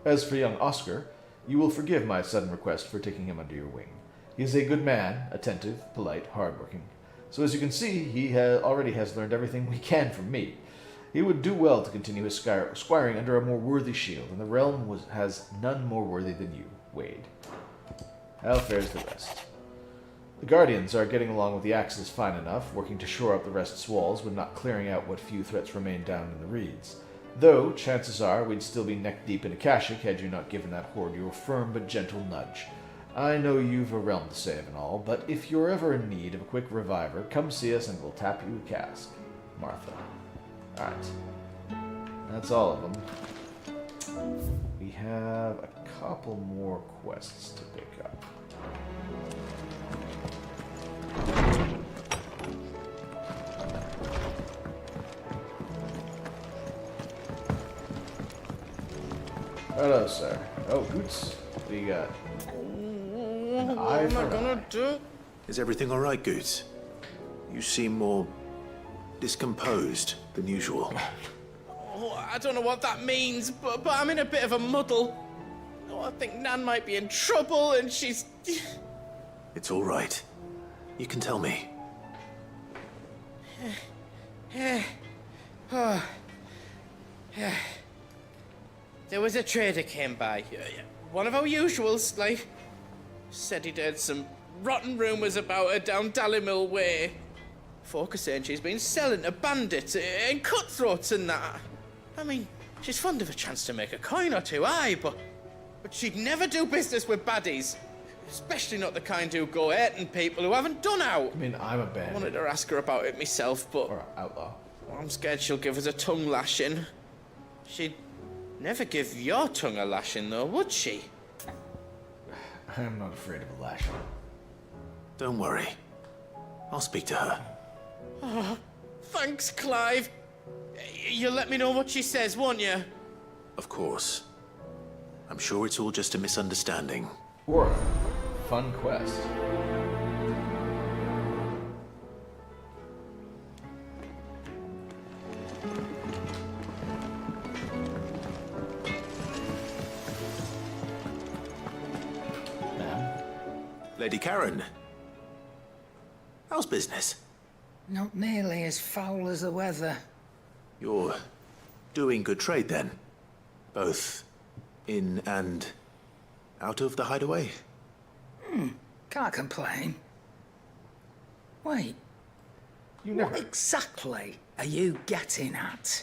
As for young Oscar, you will forgive my sudden request for taking him under your wing. He is a good man, attentive, polite, hard-working. So as you can see, he already has learned everything we can from me. He would do well to continue his squiring under a more worthy shield, and the realm has none more worthy than you, Wade. How fares the rest? The Guardians are getting along with the axes fine enough, working to shore up the rest's walls, but not clearing out what few threats remain down in the reeds. Though, chances are, we'd still be neck-deep in Akashic had you not given that horde your firm but gentle nudge. I know you've a realm to save and all, but if you're ever in need of a quick reviver, come see us and we'll tap you a cask. Martha. Alright. That's all of them. We have a couple more quests to pick up. Hello, sir. Oh, Goots. What do you got? An eye for an eye. Do? Is everything all right, Goots? You seem more discomposed than usual. Oh, I don't know what that means, but I'm in a bit of a muddle. Oh, I think Nan might be in trouble, and she's... It's all right. You can tell me. There was a trader came by. One of our usuals, like... Said he'd heard some rotten rumours about her down Dallymill Way. Folk are saying she's been selling to bandits and cutthroats and that. I mean, she's fond of a chance to make a coin or two, aye, but she'd never do business with baddies. Especially not the kind who go hurting people who haven't done out. I mean, I'm a bandit. I wanted to ask her about it myself, but... Or outlaw. I'm scared she'll give us a tongue lashing. She'd never give your tongue a lashing, though, would she? I'm not afraid of a lashing. Don't worry. I'll speak to her. Oh, thanks, Clive. You'll let me know what she says, won't you? Of course. I'm sure it's all just a misunderstanding. Or a fun quest. Lady Karen. How's business? Not nearly as foul as the weather. You're doing good trade then? Both in and out of the hideaway? Can't complain. Wait. What exactly are you getting at?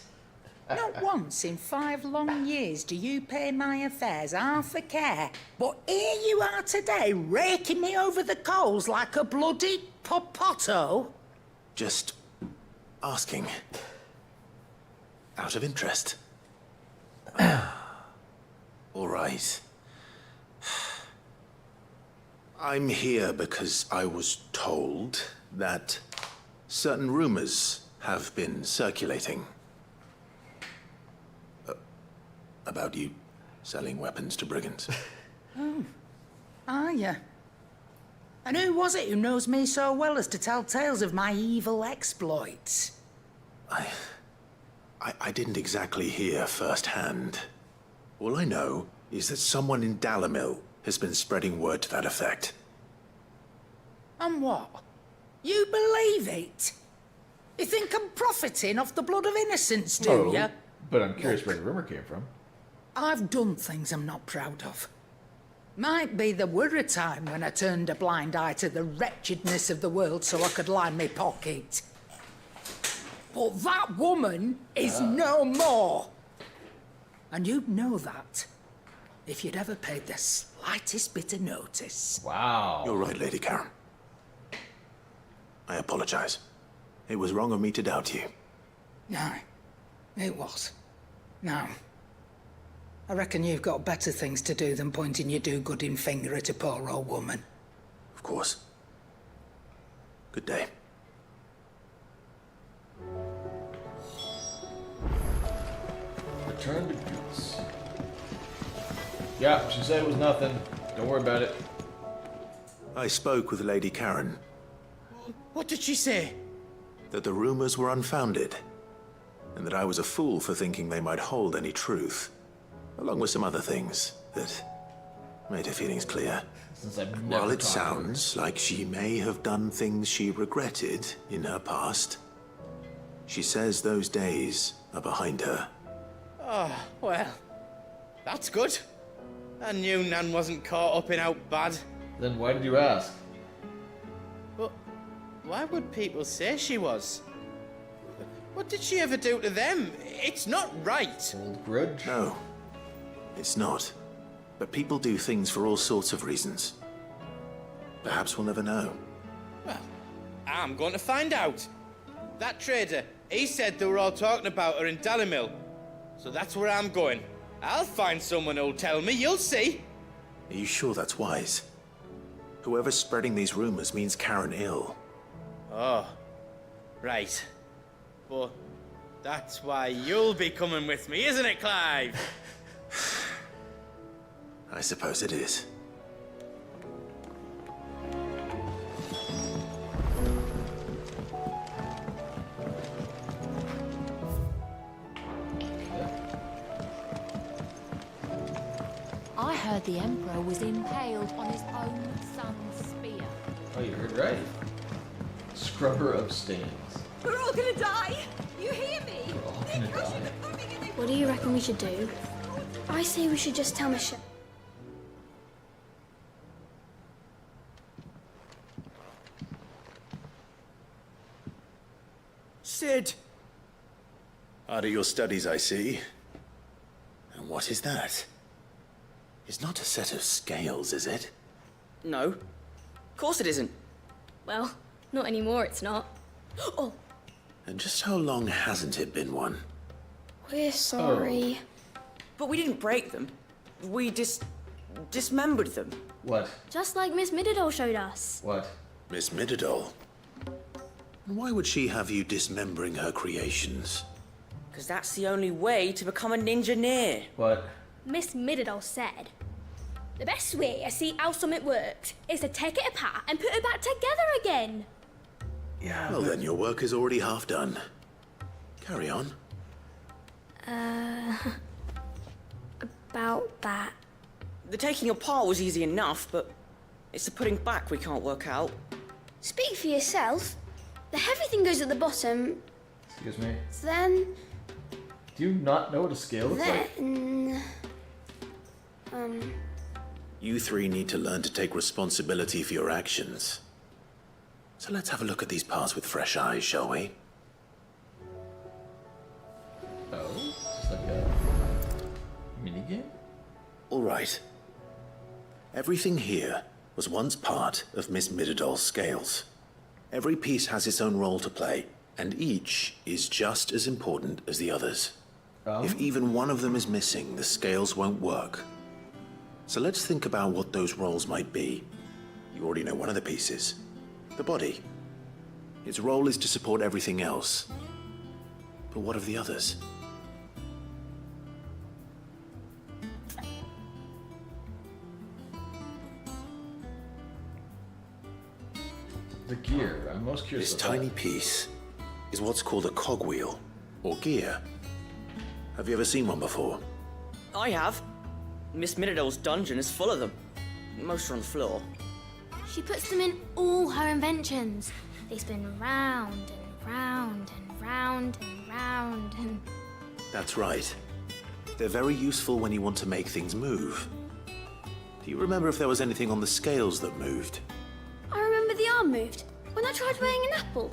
Not once in 5 long years do you pay my affairs half a care. But here you are today, raking me over the coals like a bloody popoto. Just asking. Out of interest. All right. I'm here because I was told that certain rumors have been circulating. About you selling weapons to brigands. Oh, are you? And who was it who knows me so well as to tell tales of my evil exploits? I didn't exactly hear firsthand. All I know is that someone in Dalimil has been spreading word to that effect. And what? You believe it? You think I'm profiting off the blood of innocents, do No, you? but I'm curious where the rumor came from. I've done things I'm not proud of. Might be there were a time when I turned a blind eye to the wretchedness of the world so I could line my pocket. But that woman is no more. And you'd know that if you'd ever paid the slightest bit of notice. Wow. You're right, Lady Karen. I apologize. It was wrong of me to doubt you. No, it was. No. I reckon you've got better things to do than pointing your do-gooding finger at a poor old woman. Of course. Good day. Return to Goose. Yeah, she said it was nothing. Don't worry about it. I spoke with Lady Karen. What did she say? That the rumors were unfounded, and that I was a fool for thinking they might hold any truth, along with some other things that made her feelings clear. Since I've never While it talked to her. sounds like she may have done things she regretted in her past, she says those days are behind her. Oh, well, that's good. I knew Nan wasn't caught up in out bad. Then why did you ask? But why would people say she was? What did she ever do to them? It's not right. Old grudge? No, it's not. But people do things for all sorts of reasons. Perhaps we'll never know. Well, I'm going to find out. That trader, he said they were all talking about her in Dalimil. So that's where I'm going. I'll find someone who'll tell me, you'll see. Are you sure that's wise? Whoever's spreading these rumors means Karen ill. Oh, right. But that's why you'll be coming with me, isn't it, Clive? I suppose it is. I heard the Emperor was impaled on his own son's spear. Oh, you heard right. Scrubber of stains. We're all gonna die! You hear me? We're all gonna die. What do you reckon we should do? I say we should just tell Michelle. Sid! Hard at your studies, I see. And what is that? It's not a set of scales, is it? No. Of course it isn't. Well, not anymore, it's not. Oh, And just how long hasn't it been one? we're sorry. But we didn't break them. We dismembered them. What? Just like Miss Middledore showed us. What? Miss Middledore? Why would she have you dismembering her creations? Because that's the only way to become a ninja-neer. What? Miss Middledore said, the best way to see how something works is to take it apart and put it back together again. Yeah. Well, then your work is already half done. Carry on. About that. The taking apart was easy enough, but it's the putting back we can't work out. Speak for yourself. The heavy thing goes at the bottom, Excuse me? then... Do you not know what a scale looks like? then... You three need to learn to take responsibility for your actions. So let's have a look at these parts with fresh eyes, shall we? Oh? again? All right. Everything here was once part of Miss Midadol's scales. Every piece has its own role to play, and each is just as important as the others. If even one of them is missing, the scales won't work. So let's think about what those roles might be. You already know one of the pieces. The body. Its role is to support everything else. But what of the others? The gear. I'm most curious This about tiny piece is what's called a cogwheel, or gear. Have you ever seen one before? I have. Miss Minadol's dungeon is full of them. Most are on the floor. She puts them in all her inventions. They spin round and round and round and round and... That's right. They're very useful when you want to make things move. Do you remember if there was anything on the scales that moved? I remember the arm moved when I tried weighing an apple.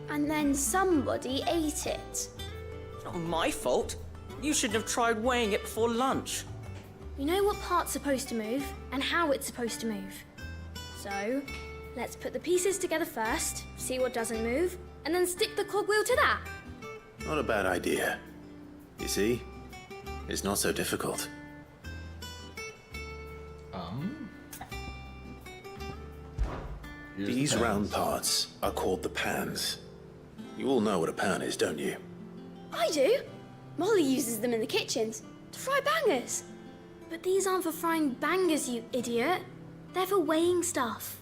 And then somebody ate it. It's not my fault. You shouldn't have tried weighing it before lunch. You know what part's supposed to move and how it's supposed to move. So, let's put the pieces together first, see what doesn't move, and then stick the cogwheel to that. Not a bad idea. You see? It's not so difficult. These round parts are called the pans. You all know what a pan is, don't you? I do. Molly uses them in the kitchens to fry bangers. But these aren't for frying bangers, you idiot. They're for weighing stuff.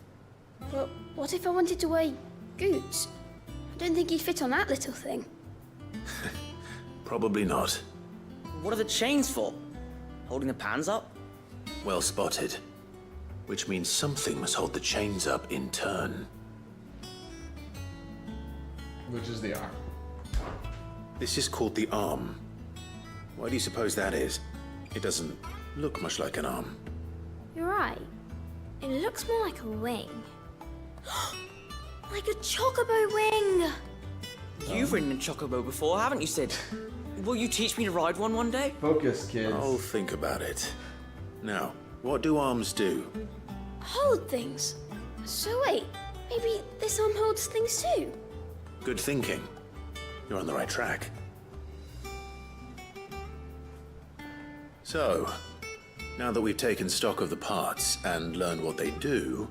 But what if I wanted to weigh Goots? I don't think he'd fit on that little thing. Probably not. What are the chains for? Holding the pans up? Well spotted. Which means something must hold the chains up in turn. Which is the arm. This is called the arm. Why do you suppose that is? It doesn't look much like an arm. You're right. It looks more like a wing. Like a chocobo wing! You've ridden a chocobo before, haven't you, Sid? Will you teach me to ride one day? Focus, kids. I'll think about it. Now, what do arms do? Hold things. So wait, maybe this arm holds things too? Good thinking. You're on the right track. So, now that we've taken stock of the parts and learned what they do,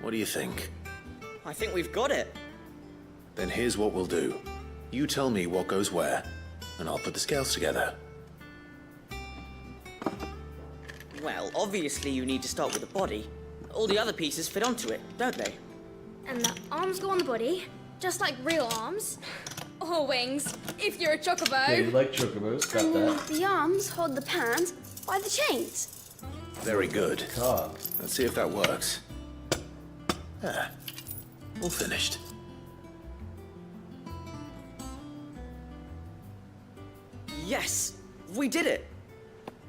what do you think? I think we've got it. Then here's what we'll do. You tell me what goes where, and I'll put the scales together. Well, obviously you need to start with the body. All the other pieces fit onto it, don't they? And the arms go on the body, just like real arms. Or wings, if you're a chocobo. Yeah, you like chocobos, got And that. the arms hold the pans by the chains. Very good. God. Let's see if that works. There. All finished. Yes! We did it!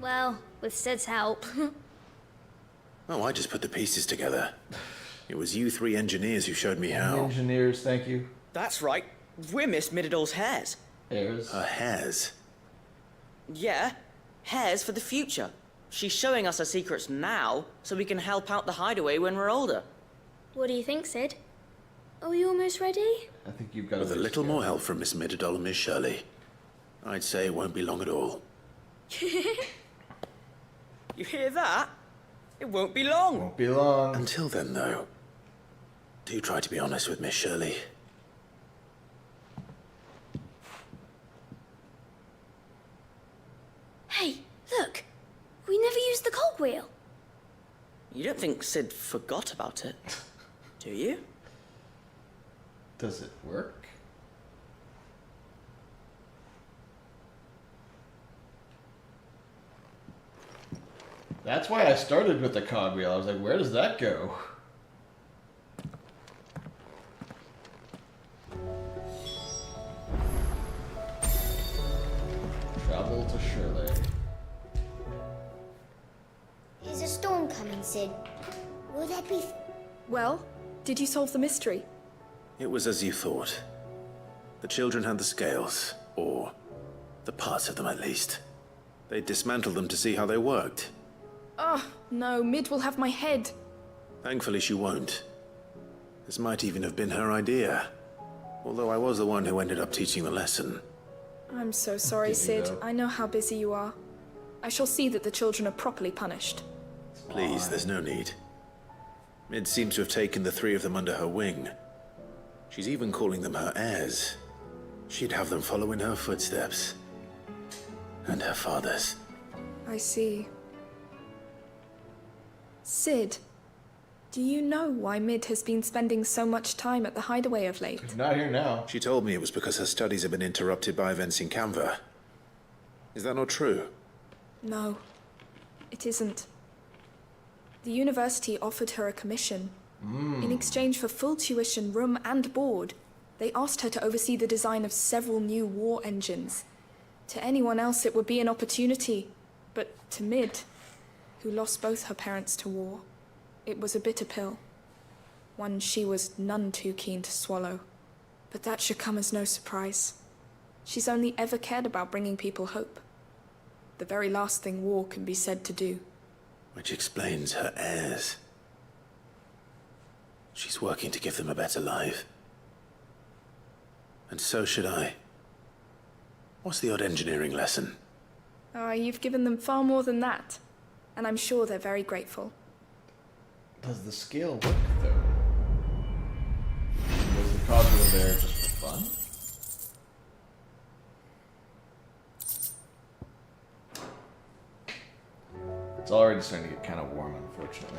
Well, with Sid's help. Oh, I just put the pieces together. It was you three engineers who showed me how. Engineers, thank you. That's right. We're Miss Midadol's hares. Hares? Hares? Yeah. Hares for the future. She's showing us her secrets now, so we can help out the hideaway when we're older. What do you think, Sid? Are we almost ready? I think you've got With a little more help from Miss Midadol and Miss Shirley, I'd say it won't be long at all. You hear that? It won't be long. Won't be long. Until then, though, do try to be honest with Miss Shirley. Hey, look! We never used the cogwheel. You don't think Sid forgot about it, do you? Does it work? That's why I started with the cogwheel. I was like, where does that go? Travel to Shirley. Is a storm coming, Sid? Will there be... Well, did you solve the mystery? It was as you thought. The children had the scales, or the parts of them at least. They dismantled them to see how they worked. Oh, no, Mid will have my head. Thankfully she won't. This might even have been her idea. Although I was the one who ended up teaching the lesson. I'm so sorry, Sid. I know how busy you are. I shall see that the children are properly punished. Please, there's no need. Mid seems to have taken the three of them under her wing. She's even calling them her heirs. She'd have them follow in her footsteps. And her father's. I see. Sid, do you know why Mid has been spending so much time at the hideaway of late? Not here now. She told me it was because her studies have been interrupted by events in Canva. Is that not true? No, it isn't. The university offered her a commission. In exchange for full tuition, room and board, they asked her to oversee the design of several new war engines. To anyone else it would be an opportunity, but to Mid, who lost both her parents to war, it was a bitter pill. One she was none too keen to swallow. But that should come as no surprise. She's only ever cared about bringing people hope. The very last thing war can be said to do. Which explains her heirs. She's working to give them a better life. And so should I. What's the odd engineering lesson? You've given them far more than that. And I'm sure they're very grateful. Does the scale work, though? Was the cogwheel there just for fun? It's already starting to get kind of warm, unfortunately.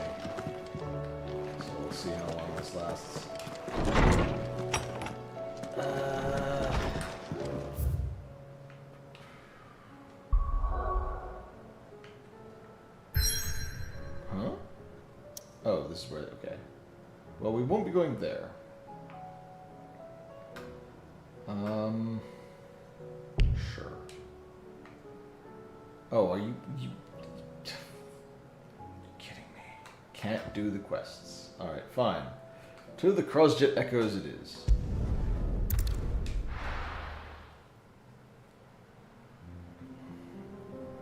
So we'll see how long this lasts. Huh? Oh, this is where, okay. Well, we won't be going there. Sure. Oh, are you kidding me? Can't do the quests. Alright, fine. To the Crosjet Echoes it is.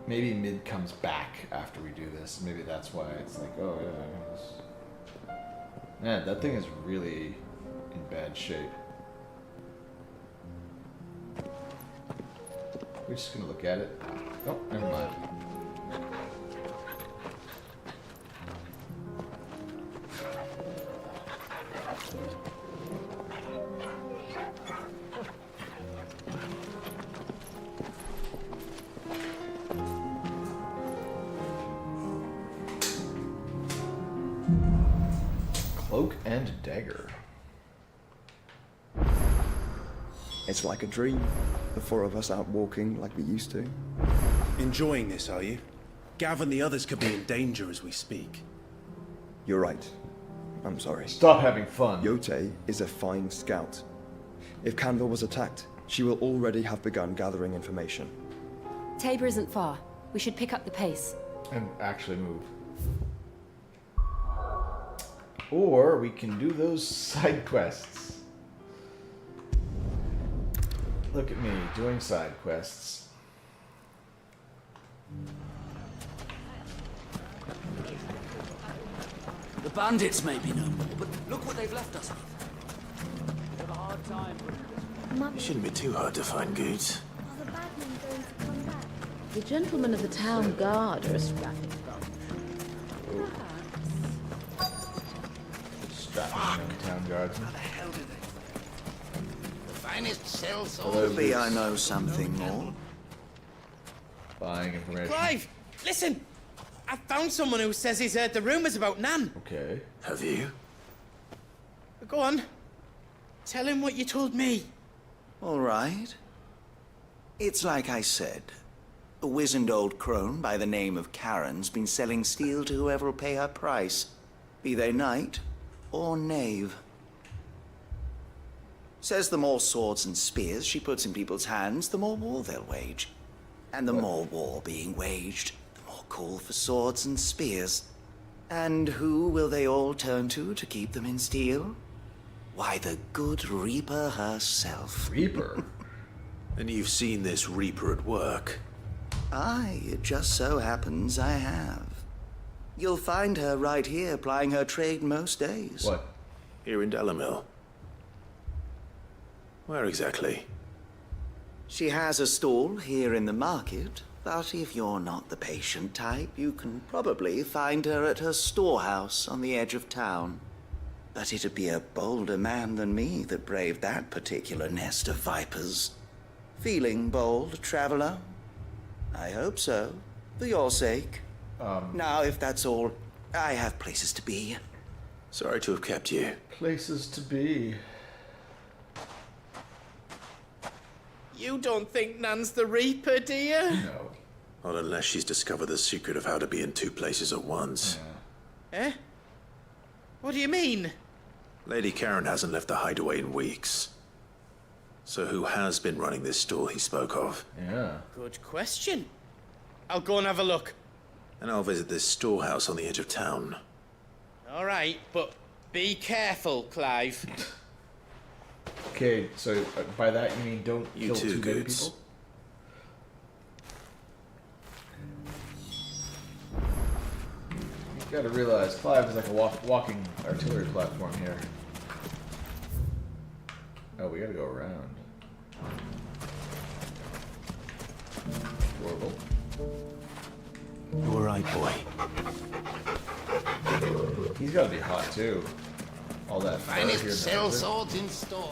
Maybe Mid comes back after we do this. Maybe that's why it's like, oh yeah. Man, that thing is really in bad shape. We're just gonna look at it. Oh, never mind. Cloak and dagger. It's like a dream. The four of us out walking like we used to. Enjoying this, are you? Gav and the others could be in danger as we speak. You're right. I'm sorry. Stop having fun. Yote is a fine scout. If Canva was attacked, she will already have begun gathering information. Tabor isn't far. We should pick up the pace. And actually move. Or we can do those side quests. Look at me doing side quests. The bandits may be no more, but look what they've left us with. We have a hard time. It shouldn't be too hard to find goods. Are the bad men going to come back? The gentlemen of the town guard are a strapping Strapping town guardsmen. The finest cells Maybe I know something more. Buying information. Clive, listen! I found someone who says he's heard the rumors about Nan. Okay. Have you? Go on. Tell him what you told me. All right. It's like I said. A wizened old crone by the name of Karen's been selling steel to whoever will pay her price, be they knight or knave. Says the more swords and spears she puts in people's hands, the more war they'll wage. And the more war being waged, the more call for swords and spears. And who will they all turn to keep them in steel? Why, the good Reaper herself. Reaper? And you've seen this Reaper at work. Aye, it just so happens I have. You'll find her right here plying her trade most days. What? Here in Dalimil. Where exactly? She has a stall here in the market, but if you're not the patient type, you can probably find her at her storehouse on the edge of town. But it'd be a bolder man than me that braved that particular nest of vipers. Feeling bold, traveler? I hope so, for your sake. Now, if that's all, I have places to be. Sorry to have kept you. Places to be. You don't think Nan's the Reaper, do you? No. Not unless she's discovered the secret of how to be in two places at once. Eh? What do you mean? Lady Karen hasn't left the hideaway in weeks. So who has been running this stall he spoke of? Yeah. Good question. I'll go and have a look. And I'll visit this storehouse on the edge of town. All right, but be careful, Clive. Okay, so by that you mean don't You kill too, too many Goots. people? You gotta realize Clive is like a walking artillery platform here. Oh, we gotta go around. Horrible. You alright, boy? He's gotta be hot too. All that fur here in the Finest desert. swords in store.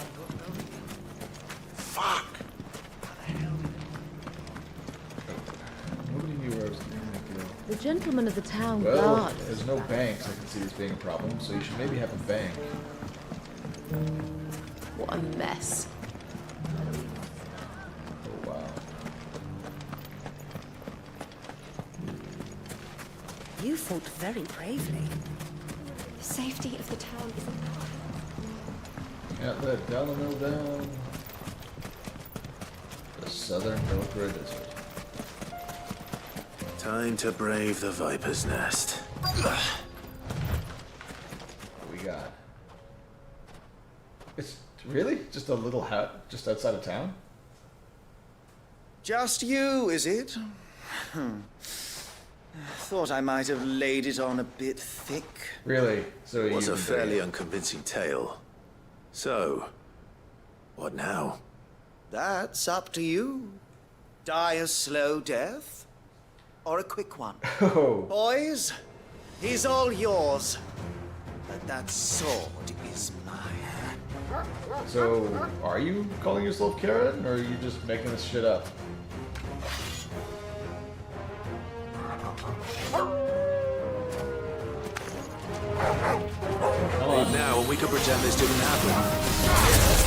Fuck! Nobody knew where I was going to go. The gentleman of the town Well, guard. there's no banks. I can see this being a problem, so you should maybe have a bank. What a mess. Oh, wow. You fought very bravely. The safety of the town is important. Yeah, let Dalimil down. The southern Velcro Desert. Time to brave the Viper's Nest. What we got? It's really just a little hut just outside of town? Just you, is it? Thought I might have laid it on a bit thick. Really? So It was you a fairly unconvincing tale. So, what now? That's up to you. Die a slow death, or a quick one. Oh. Boys, he's all yours. But that sword is mine. So, are you calling yourself Karen, or are you just making this shit up? Leave now, and we could pretend this didn't happen.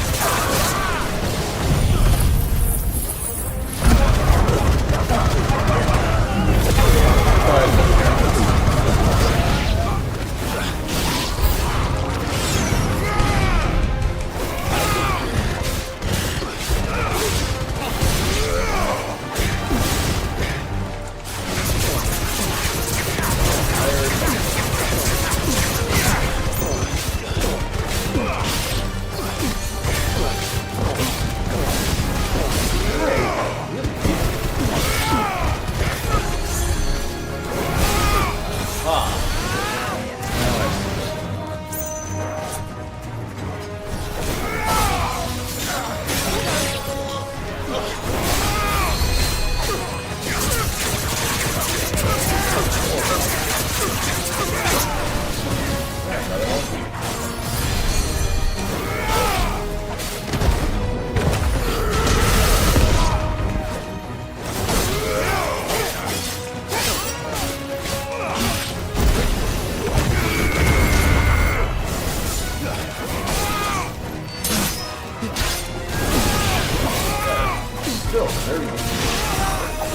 Still, very good.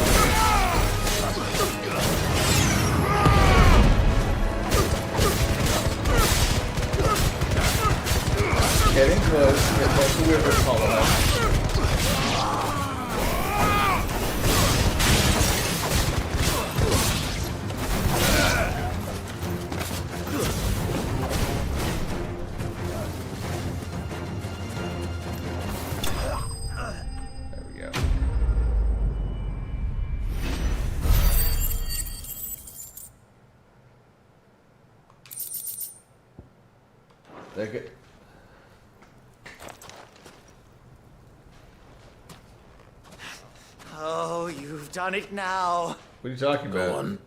Getting close. Get close to River Colorado. There we go. Take it. Oh, you've done it now. What are you talking about? Go on.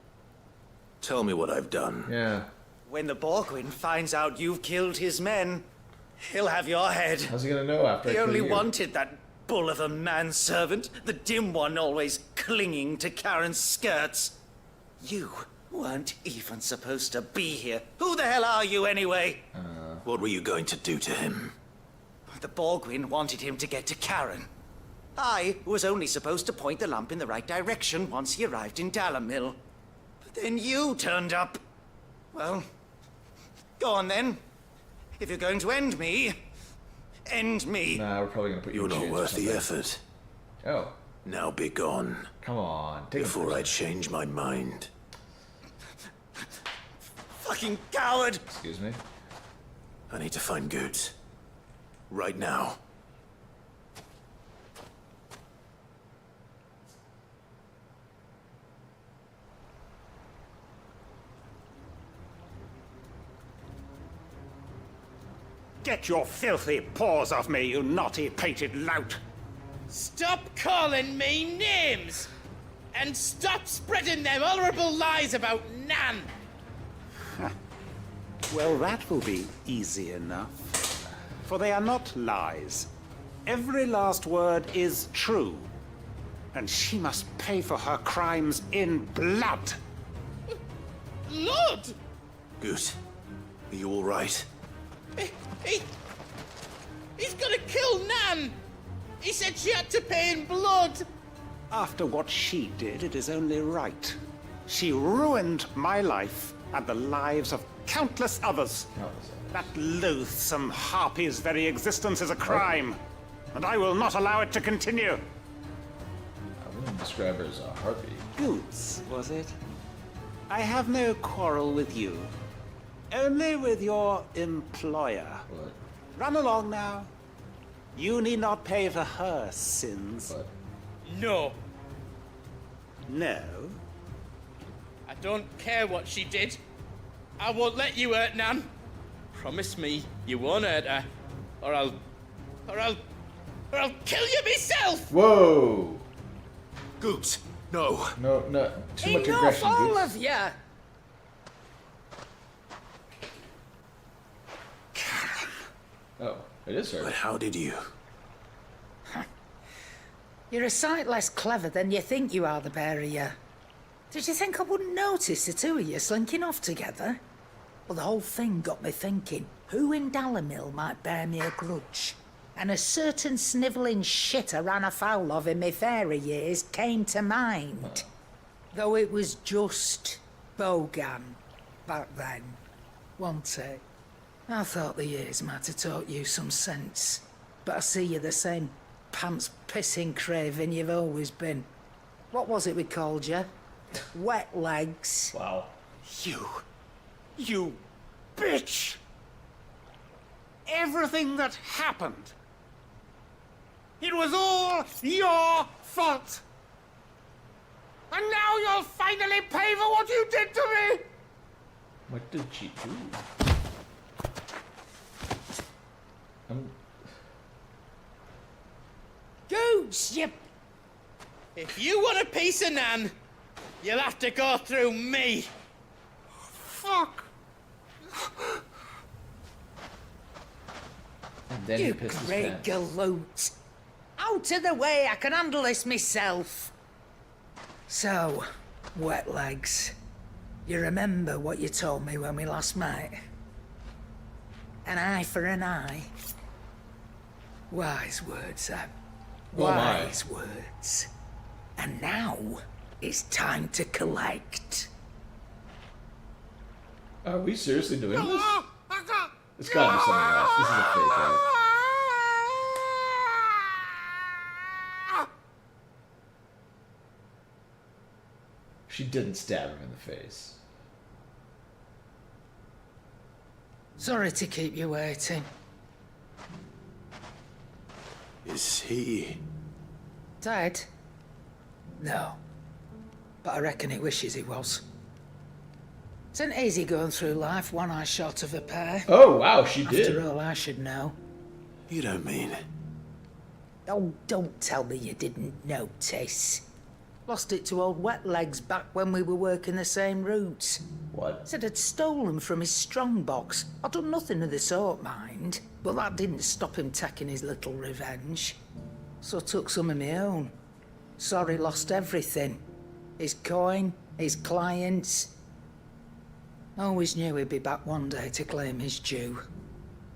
Tell me what I've done. Yeah. When the Borgwin finds out you've killed his men, he'll have your head. How's he gonna know after I He kill only you? wanted that bull of a manservant, the dim one always clinging to Karen's skirts. You weren't even supposed to be here. Who the hell are you anyway? What were you going to do to him? The Borgwin wanted him to get to Karen. I was only supposed to point the lamp in the right direction once he arrived in Dalamil. But then you turned up. Well, go on then. If you're going to end me, end me. Nah, we're probably gonna put you You're in not chains or worth the something. effort. Oh. Now be gone. Come on. Take Before I change my mind. Fucking coward! Excuse me? I need to find Goods. Right now. Get your filthy paws off me, you naughty-pated lout! Stop calling me names! And stop spreading them horrible lies about Nan! Well, that will be easy enough. For they are not lies. Every last word is true. And she must pay for her crimes in blood. Lord! Good. Are you all right? He's gonna kill Nan! He said she had to pay in blood! After what she did, it is only right. She ruined my life and the lives of countless others. That loathsome harpy's very existence is a crime, and I will not allow it to continue. I wouldn't describe her as a harpy. Goots, was it? I have no quarrel with you. Only with your employer. What? Run along now. You need not pay for her sins. What? No. No? I don't care what she did. I won't let you hurt Nan. Promise me you won't hurt her, or I'll kill you myself. Whoa! Goots, no. No, too much Enough, aggression. all Goots. of you! Oh, it is her. But how did you? You're a sight less clever than you think you are, the pair of you. Did you think I wouldn't notice the two of you slinking off together? Well, the whole thing got me thinking, who in Dalamil might bear me a grudge? And a certain snivelling shit I ran afoul of in my fairy years came to mind. Though it was just Bogan back then, wasn't it? I thought the years might have taught you some sense, but I see you're the same pants-pissing craven you've always been. What was it we called you? Wet legs. Wow. You bitch! Everything that happened, it was all your fault! And now you'll finally pay for what you did to me! What did she do? Goose, you... If you want a piece of Nan, you'll have to go through me. Fuck! And then You he pissed his great pants. galoot. Out of the way, I can handle this myself. So, wet legs, you remember what you told me when we last met? An eye for an eye. Wise words, Sam. Oh my. Wise words. And now, it's time to collect. Are we seriously doing this? It's gotta be something else. This is a fake out. She didn't stab him in the face. Sorry to keep you waiting. Is he... Dead? No. But I reckon he wishes he was. Isn't easy going through life one eye short of a pair. Oh, wow, she did. After all, I should know. You don't mean... Oh, don't tell me you didn't notice. Lost it to old Wet Legs back when we were working the same routes. What? Said I'd stolen from his strongbox. I'd done nothing of the sort, mind. But that didn't stop him taking his little revenge. So I took some of my own. Sorry, lost everything. His coin, his clients. Always knew he'd be back one day to claim his due.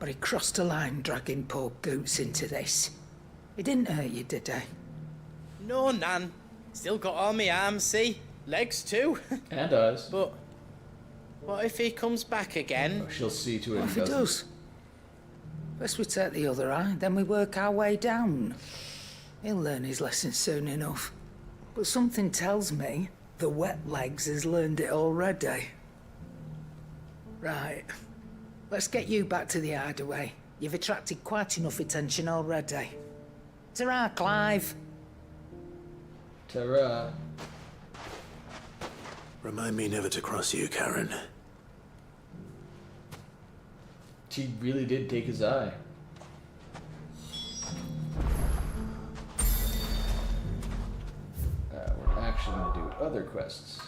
But he crossed a line dragging poor Goots into this. He didn't hurt you, did he? No, Nan. Still got all my arms, see? Legs too. And eyes. But what if he comes back again? Oh, she'll see to it. What if he does? First we take the other eye, then we work our way down. He'll learn his lesson soon enough. But something tells me the Wet Legs has learned it already. Right. Let's get you back to the hideaway. You've attracted quite enough attention already. Ta-ra, Clive. Ta-ra. Remind me never to cross you, Karen. She really did take his eye. We're actually going to do other quests.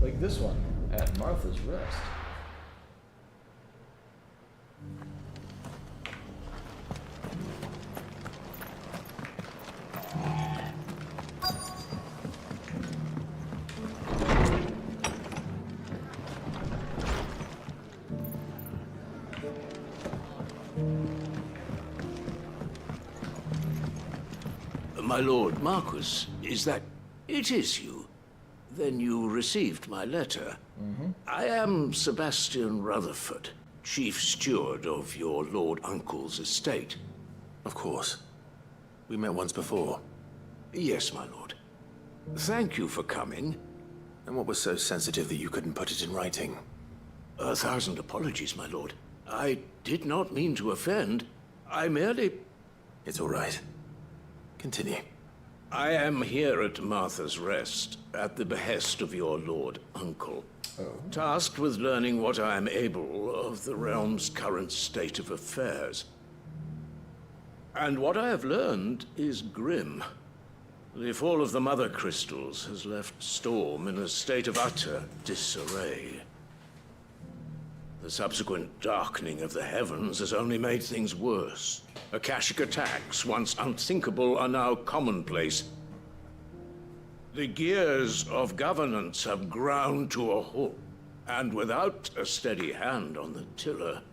Like this one, at Martha's Rest. My lord Marquis, is that... It is you. Then you received my letter. I am Sebastian Rutherford, chief steward of your lord uncle's estate. Of course. We met once before. Yes, my lord. Thank you for coming. And what was so sensitive that you couldn't put it in writing? 1,000 apologies, my lord. I did not mean to offend. I merely... It's all right. Continue. I am here at Martha's Rest, at the behest of your lord uncle, tasked with learning what I am able of the realm's current state of affairs. And what I have learned is grim. The fall of the Mother Crystals has left Storm in a state of utter disarray. The subsequent darkening of the heavens has only made things worse. Akashic attacks, once unthinkable, are now commonplace. The gears of governance have ground to a halt, and without a steady hand on the tiller,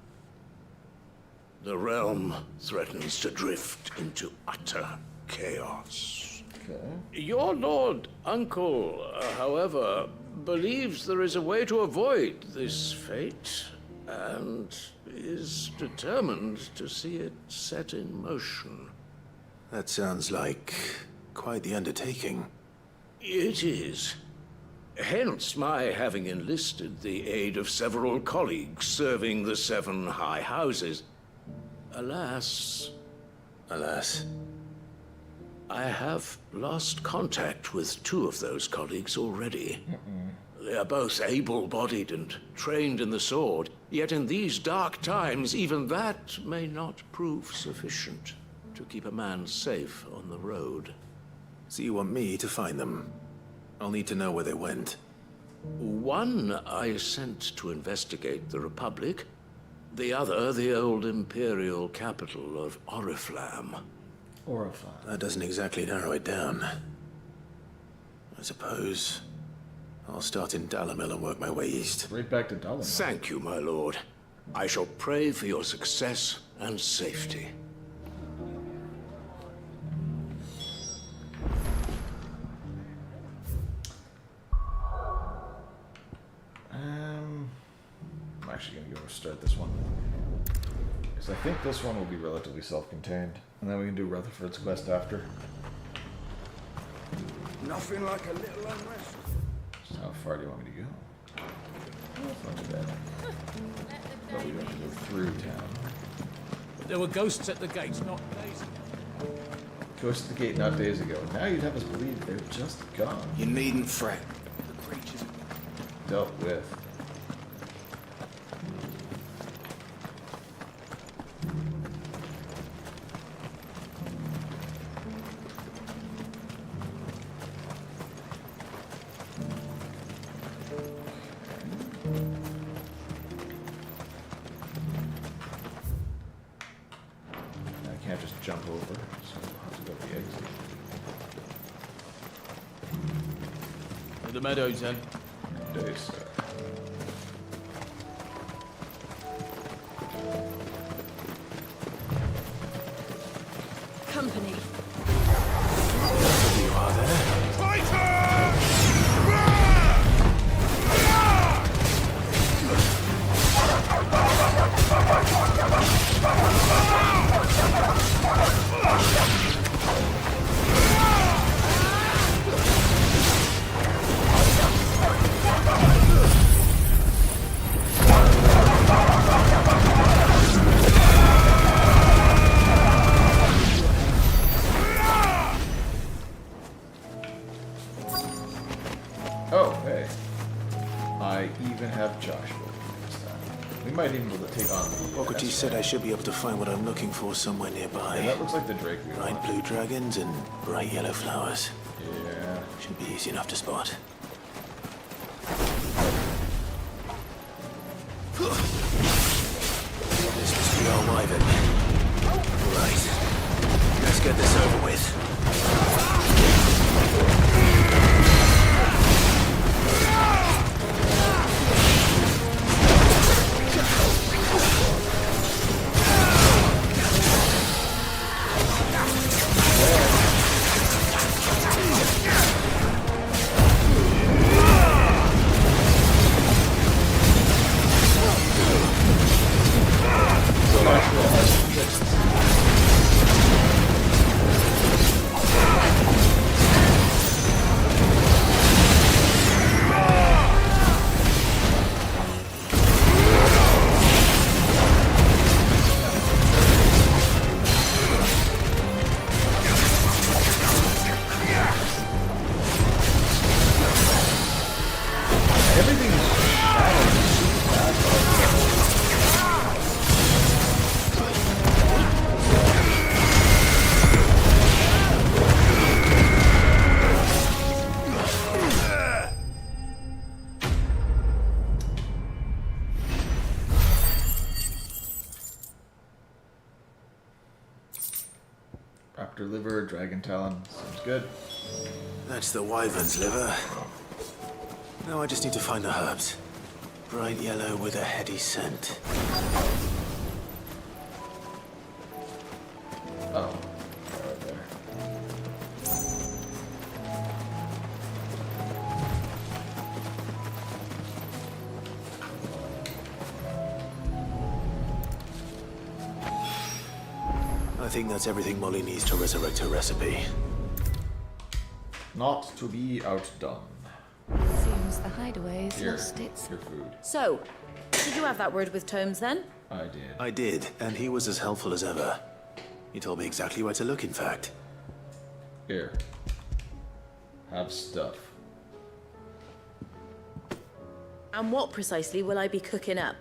the realm threatens to drift into utter chaos. Your lord uncle, however, believes there is a way to avoid this fate, and is determined to see it set in motion. That sounds like quite the undertaking. It is. Hence my having enlisted the aid of several colleagues serving the 7 high houses. Alas... Alas? I have lost contact with 2 of those colleagues already. They are both able-bodied and trained in the sword, yet in these dark times, even that may not prove sufficient to keep a man safe on the road. So you want me to find them? I'll need to know where they went. One I sent to investigate the Republic, the other the old Imperial capital of Oriflamme. Oriflamme. That doesn't exactly narrow it down. I suppose I'll start in Dalimil and work my way east. Right back to Dalimil. Thank you, my lord. I shall pray for your success and safety. I'm actually going to go start this one. Because I think this one will be relatively self-contained. And then we can do Rutherford's quest after. Nothing like a little unrest. So how far do you want me to go? That's not too bad. But we have to go through town. There were ghosts at the gates not days ago. Ghosts at the gate not days ago. Now you'd have us believe they're just gone. You needn't fret. dealt with. I can't just jump over, so I'll have to go to the exit. The meadows, then. Day, sir. Company. You are there. Oh, hey. I even have Joshua this time. We might even be able to take on the... Boggarty said I should be able to find what I'm looking for somewhere nearby. Yeah, that looks like the Drake we Bright want. blue dragons and bright yellow flowers. Yeah. Should be easy enough to spot. This must be our wyvern. Right. Let's get this over with. Raptor liver, dragon talon. Sounds good. That's the wyvern's liver. Now I just need to find the herbs. Bright yellow with a heady scent. Oh. Right there. I think that's everything Molly needs to resurrect her recipe. Not to be outdone. Seems the hideaway's Here, lost its... your food. So, did you have that word with Tomes then? I did. I did, and he was as helpful as ever. He told me exactly where to look, in fact. Here. Have stuff. And what precisely will I be cooking up?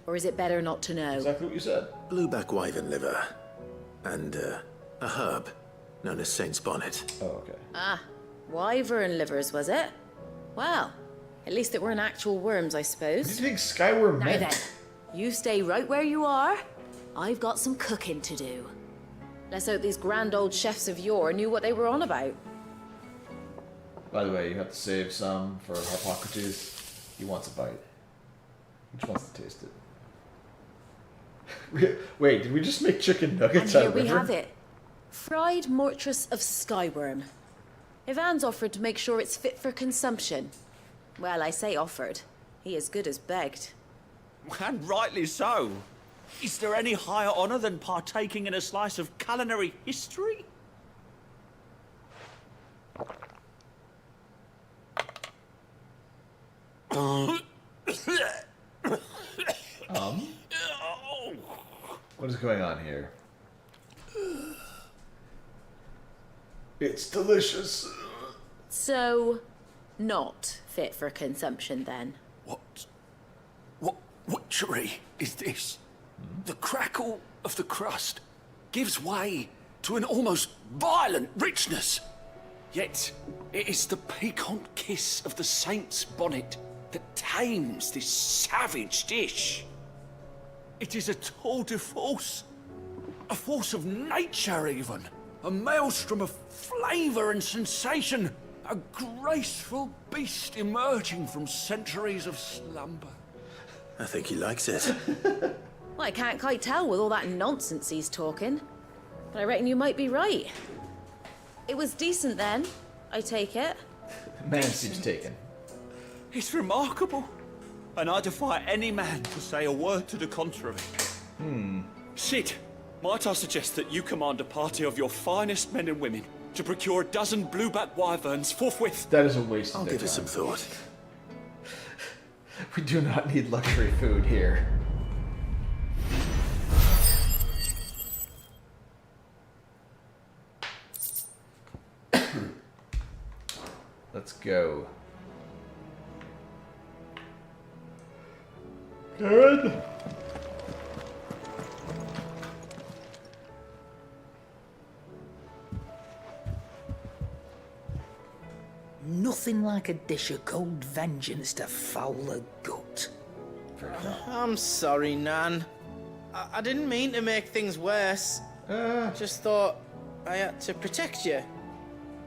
Or is it better not to know? Exactly what you said. Blueback wyvern liver. And, a herb known as Saint's Bonnet. Oh, okay. Ah, wyvern livers, was it? Well, at least it weren't actual worms, I suppose. What do you think Skyworm Now meant? then, you stay right where you are. I've got some cooking to do. Let's hope these grand old chefs of yore knew what they were on about. By the way, you have to save some for Harpocrates. He wants a bite. He just wants to taste it. Wait, did we just make chicken And nuggets here out of we liver? have it. Fried mortress of skyworm. Ivan's offered to make sure it's fit for consumption. Well, I say offered. He as good as begged. And rightly so. Is there any higher honor than partaking in a slice of culinary history? What is going on here? It's delicious. So, not fit for consumption then. What witchery is this? The crackle of the crust gives way to an almost violent richness. Yet, it is the piquant kiss of the saint's bonnet that tames this savage dish. It is a tour de force. A force of nature, even. A maelstrom of flavour and sensation. A graceful beast emerging from centuries of slumber. I think he likes it. Well, I can't quite tell with all that nonsense he's talking. But I reckon you might be right. It was decent then, I take it. Man seems taken. It's remarkable. And I defy any man to say a word to the contrary. Sid, might I suggest that you command a party of your finest men and women to procure a dozen blueback wyverns forthwith? That is a waste of I'll their give it time. some thought. We do not need luxury food here. Let's go. Good. Nothing like a dish of cold vengeance to foul the gut. I'm sorry, Nan. I didn't mean to make things worse. Just thought I had to protect you.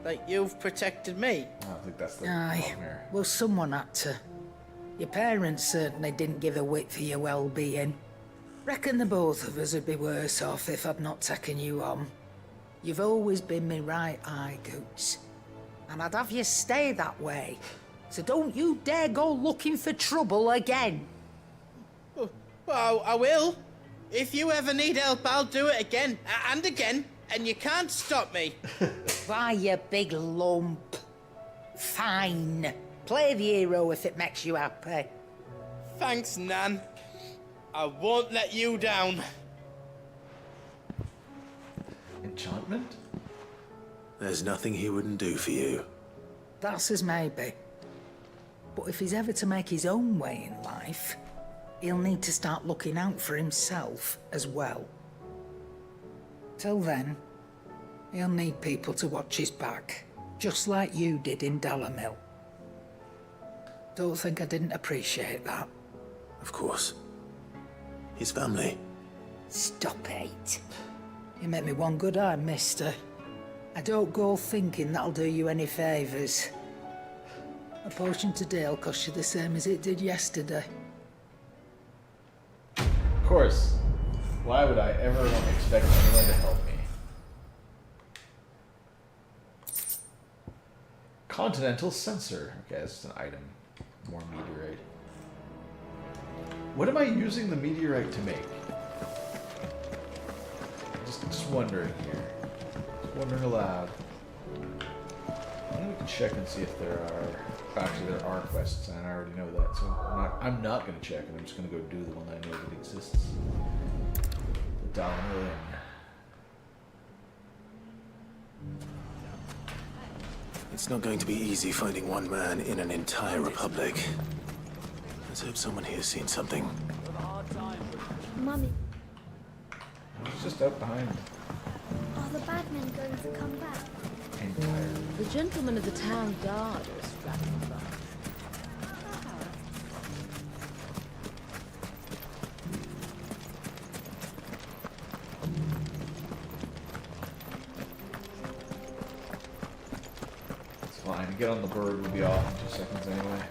Like you've protected me. I don't think that's the Aye, problem here. well, someone had to. Your parents certainly didn't give a whit for your well-being. Reckon the both of us would be worse off if I'd not taken you on. You've always been me right eye, Goots. And I'd have you stay that way. So don't you dare go looking for trouble again. Well, I will. If you ever need help, I'll do it again and again, and you can't stop me. Why, you big lump. Fine. Play the hero if it makes you happy. Thanks, Nan. I won't let you down. Enchantment? There's nothing he wouldn't do for you. That's as maybe. But if he's ever to make his own way in life, he'll need to start looking out for himself as well. Till then, he'll need people to watch his back, just like you did in Dalamil. Don't think I didn't appreciate that. Of course. His family. Stop it. You make me one good eye, mister. I don't go thinking that'll do you any favours. A potion today'll cost you the same as it did yesterday. Of course. Why would I ever expect anyone to help me? Continental sensor. Okay, that's an item. More meteorite. What am I using the meteorite to make? Just wondering here. Just wondering aloud. I think we can check and see if there are. Actually, there are quests, and I already know that, so I'm not going to check, and I'm just going to go do the one I know that exists. The Dalamil Inn. It's not going to be easy finding one man in an entire republic. Let's hope someone here's seen something. Mummy, It's just out behind. are the bad men going to come back? The gentlemen of the town guard are strapping up. It's fine. Get on the bird. We'll be off in 2 seconds anyway.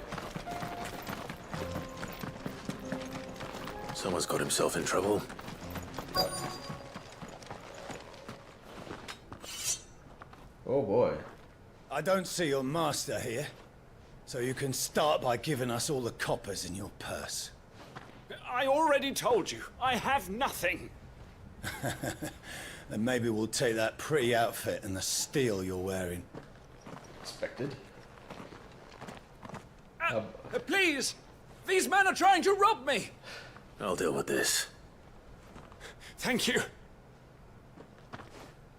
Someone's got himself in trouble. Oh boy. I don't see your master here, so you can start by giving us all the coppers in your purse. I already told you, I have nothing. Then maybe we'll take that pretty outfit and the steel you're wearing. Expected. Please! These men are trying to rob me! I'll deal with this. Thank you.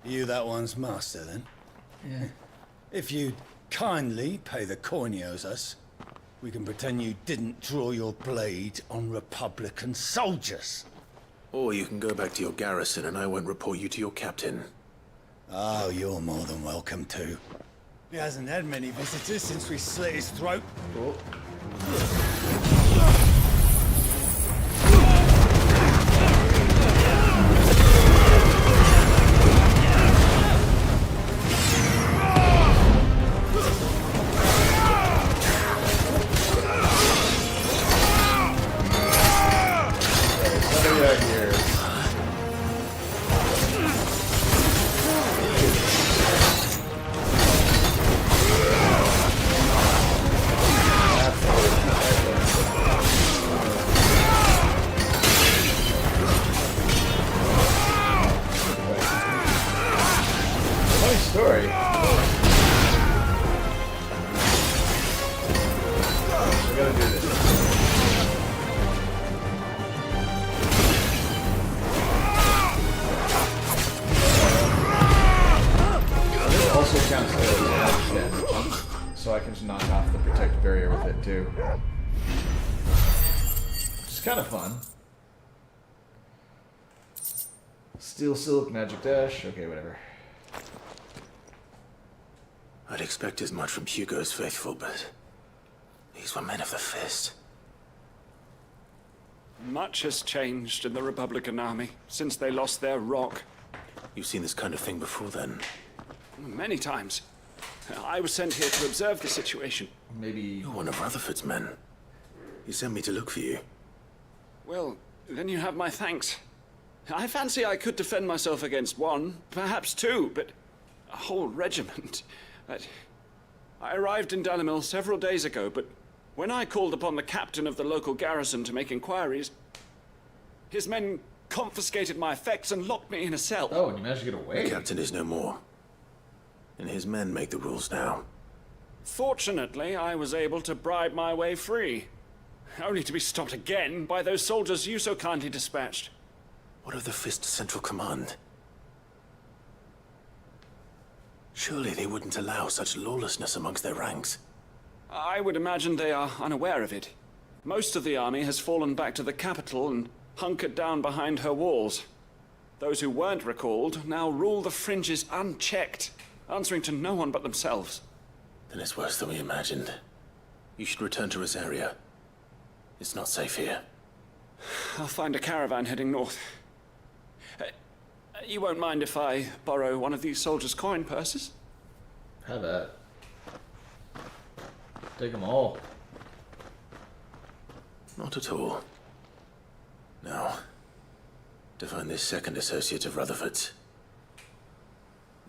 You that one's master, then? Yeah. If you'd kindly pay the coin he owes us, We can pretend you didn't draw your blade on Republican soldiers. Or you can go back to your garrison and I won't report you to your captain. Oh, you're more than welcome to. He hasn't had many visitors since we slit his throat. Story. We gotta do this. This also counts as damage, so I can just knock off the protect barrier with it too. Which is kind of fun. Steel Silk, Magic Dash, okay, whatever. I'd expect as much from Hugo's faithful, but these were men of the fist. Much has changed in the Republican Army since they lost their rock. You've seen this kind of thing before, then? Many times. I was sent here to observe the situation. Maybe... You're one of Rutherford's men. He sent me to look for you. Well, then you have my thanks. I fancy I could defend myself against one, perhaps two, but a whole regiment... I arrived in Dalimil several days ago, but when I called upon the captain of the local garrison to make inquiries, his men confiscated my effects and locked me in a cell. Oh, and you managed to get away? The captain is no more. And his men make the rules now. Fortunately, I was able to bribe my way free, only to be stopped again by those soldiers you so kindly dispatched. What of the Fist Central Command? Surely they wouldn't allow such lawlessness amongst their ranks. I would imagine they are unaware of it. Most of the army has fallen back to the capital and hunkered down behind her walls. Those who weren't recalled now rule the fringes unchecked, answering to no one but themselves. Then it's worse than we imagined. You should return to Rosaria. It's not safe here. I'll find a caravan heading north. You won't mind if I borrow one of these soldiers' coin purses? Have that. Take them all. Not at all. Now, to find this second associate of Rutherford's.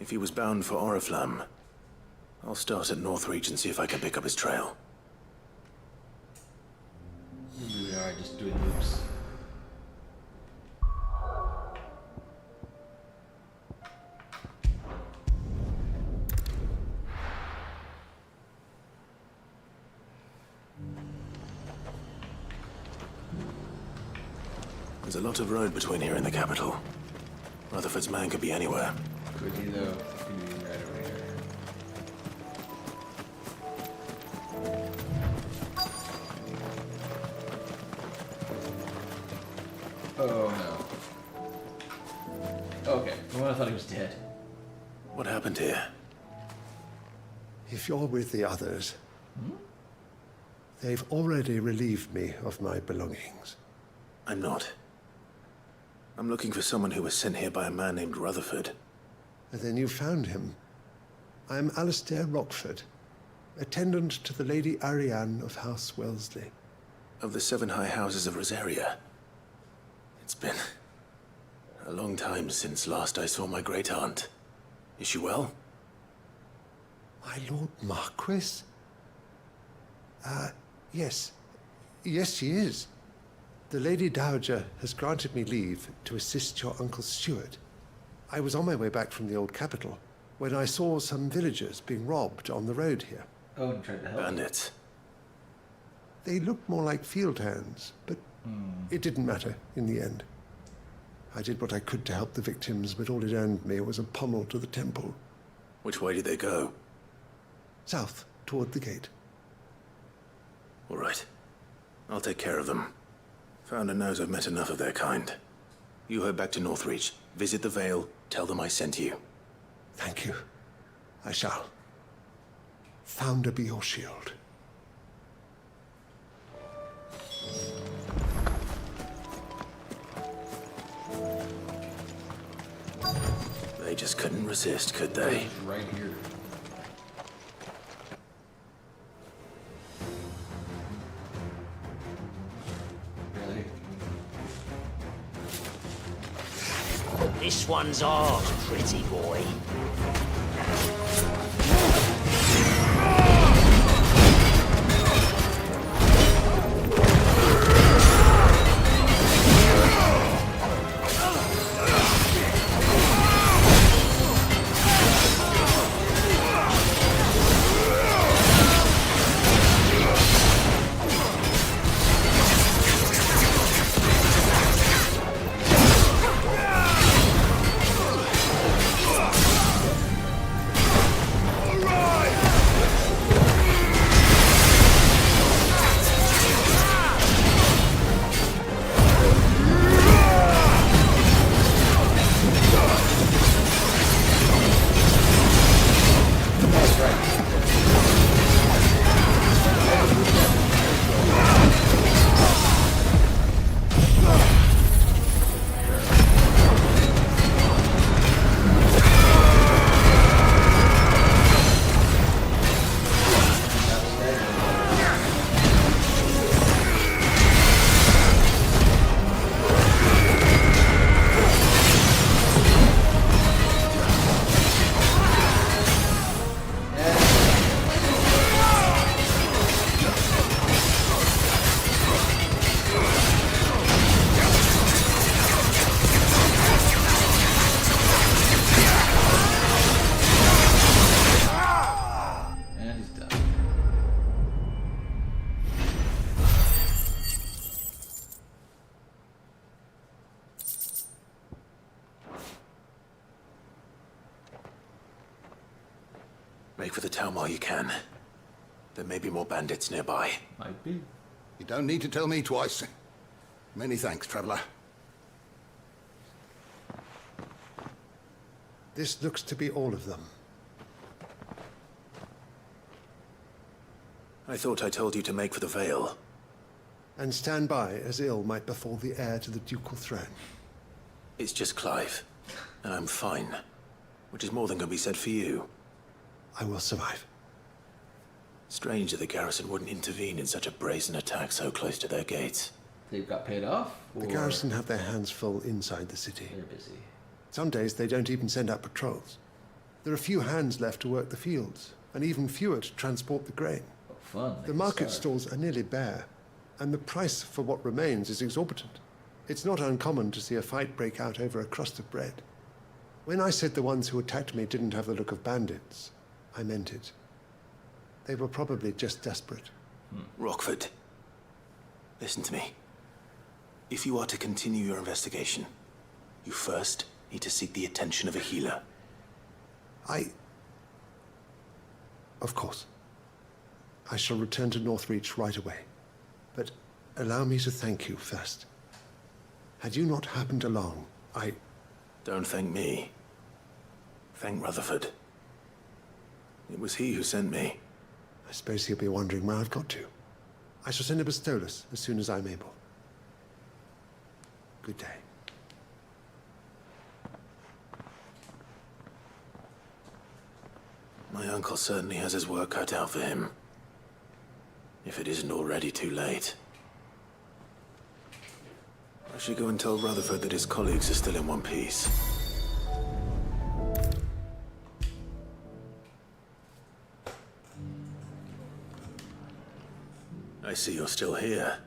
If he was bound for Oriflamme, I'll start at Northreach and see if I can pick up his trail. We are just doing loops. There's a lot of road between here and the capital. Rutherford's man could be anywhere. Could he, though? Could be right over here. Oh, no. Okay. Well, I thought he was dead. What happened here? If you're with the others, they've already relieved me of my belongings. I'm not. I'm looking for someone who was sent here by a man named Rutherford. And then you found him. I'm Alistair Rockford, attendant to the Lady Ariane of House Wellesley. Of the 7 high houses of Rosaria. It's been a long time since last I saw my great-aunt. Is she well? My Lord Marquis? Yes. Yes, she is. The Lady Dowager has granted me leave to assist your Uncle Stuart. I was on my way back from the old capital when I saw some villagers being robbed on the road here. Oh, and tried to help. Bandits. They looked more like field hands, but it didn't matter in the end. I did what I could to help the victims, but all it earned me was a pommel to the temple. Which way did they go? South, toward the gate. All right. I'll take care of them. Founder knows I've met enough of their kind. You head back to Northreach, visit the Vale, tell them I sent you. Thank you. I shall. Founder be your shield. They just couldn't resist, could they? Right here. Really? This one's ours, pretty boy. Make for the town while you can. There may be more bandits nearby. Might be. You don't need to tell me twice. Many thanks, traveler. This looks to be all of them. I thought I told you to make for the Vale. And stand by as ill might befall the heir to the ducal throne. It's just Clive, and I'm fine. Which is more than can be said for you. I will survive. Strange that the garrison wouldn't intervene in such a brazen attack so close to their gates. They've got paid off? The or- garrison have their hands full inside the city. They're busy. Some days they don't even send out patrols. There are few hands left to work the fields, and even fewer to transport the grain. Oh, fun. They The can market starve. stalls are nearly bare, and the price for what remains is exorbitant. It's not uncommon to see a fight break out over a crust of bread. When I said the ones who attacked me didn't have the look of bandits, I meant it. They were probably just desperate. Rockford, listen to me. If you are to continue your investigation, you first need to seek the attention of a healer. Of course. I shall return to Northreach right away. But allow me to thank you first. Had you not happened along, Don't thank me. Thank Rutherford. It was he who sent me. I suppose he'll be wondering where I've got to. I shall send a Bastolus as soon as I'm able. Good day. My uncle certainly has his work cut out for him. If it isn't already too late. I should go and tell Rutherford that his colleagues are still in one piece. I see you're still here.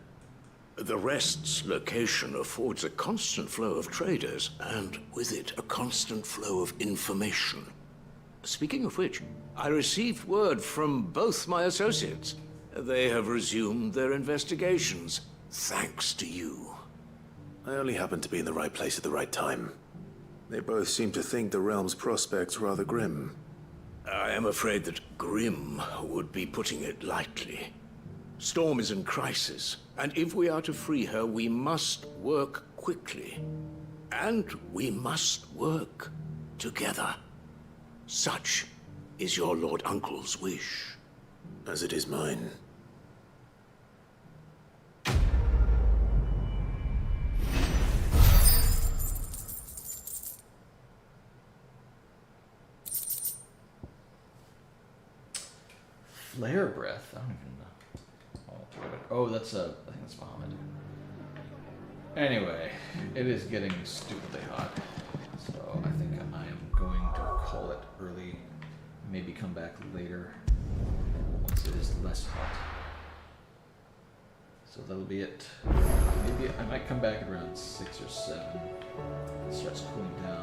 The Rest's location affords a constant flow of traders, and with it, a constant flow of information. Speaking of which, I received word from both my associates. They have resumed their investigations, thanks to you. I only happened to be in the right place at the right time. They both seem to think the realm's prospects rather grim. I am afraid that grim would be putting it lightly. Storm is in crisis, and if we are to free her, we must work quickly. And we must work together. Such is your Lord Uncle's wish. As it is mine. Flare breath? I don't even know. Oh, that's I think that's Muhammad. Anyway, it is getting stupidly hot. So I think I am going to call it early. Maybe come back later once it is less hot. So that'll be it. Maybe I might come back at around 6 or 7. It starts cooling down.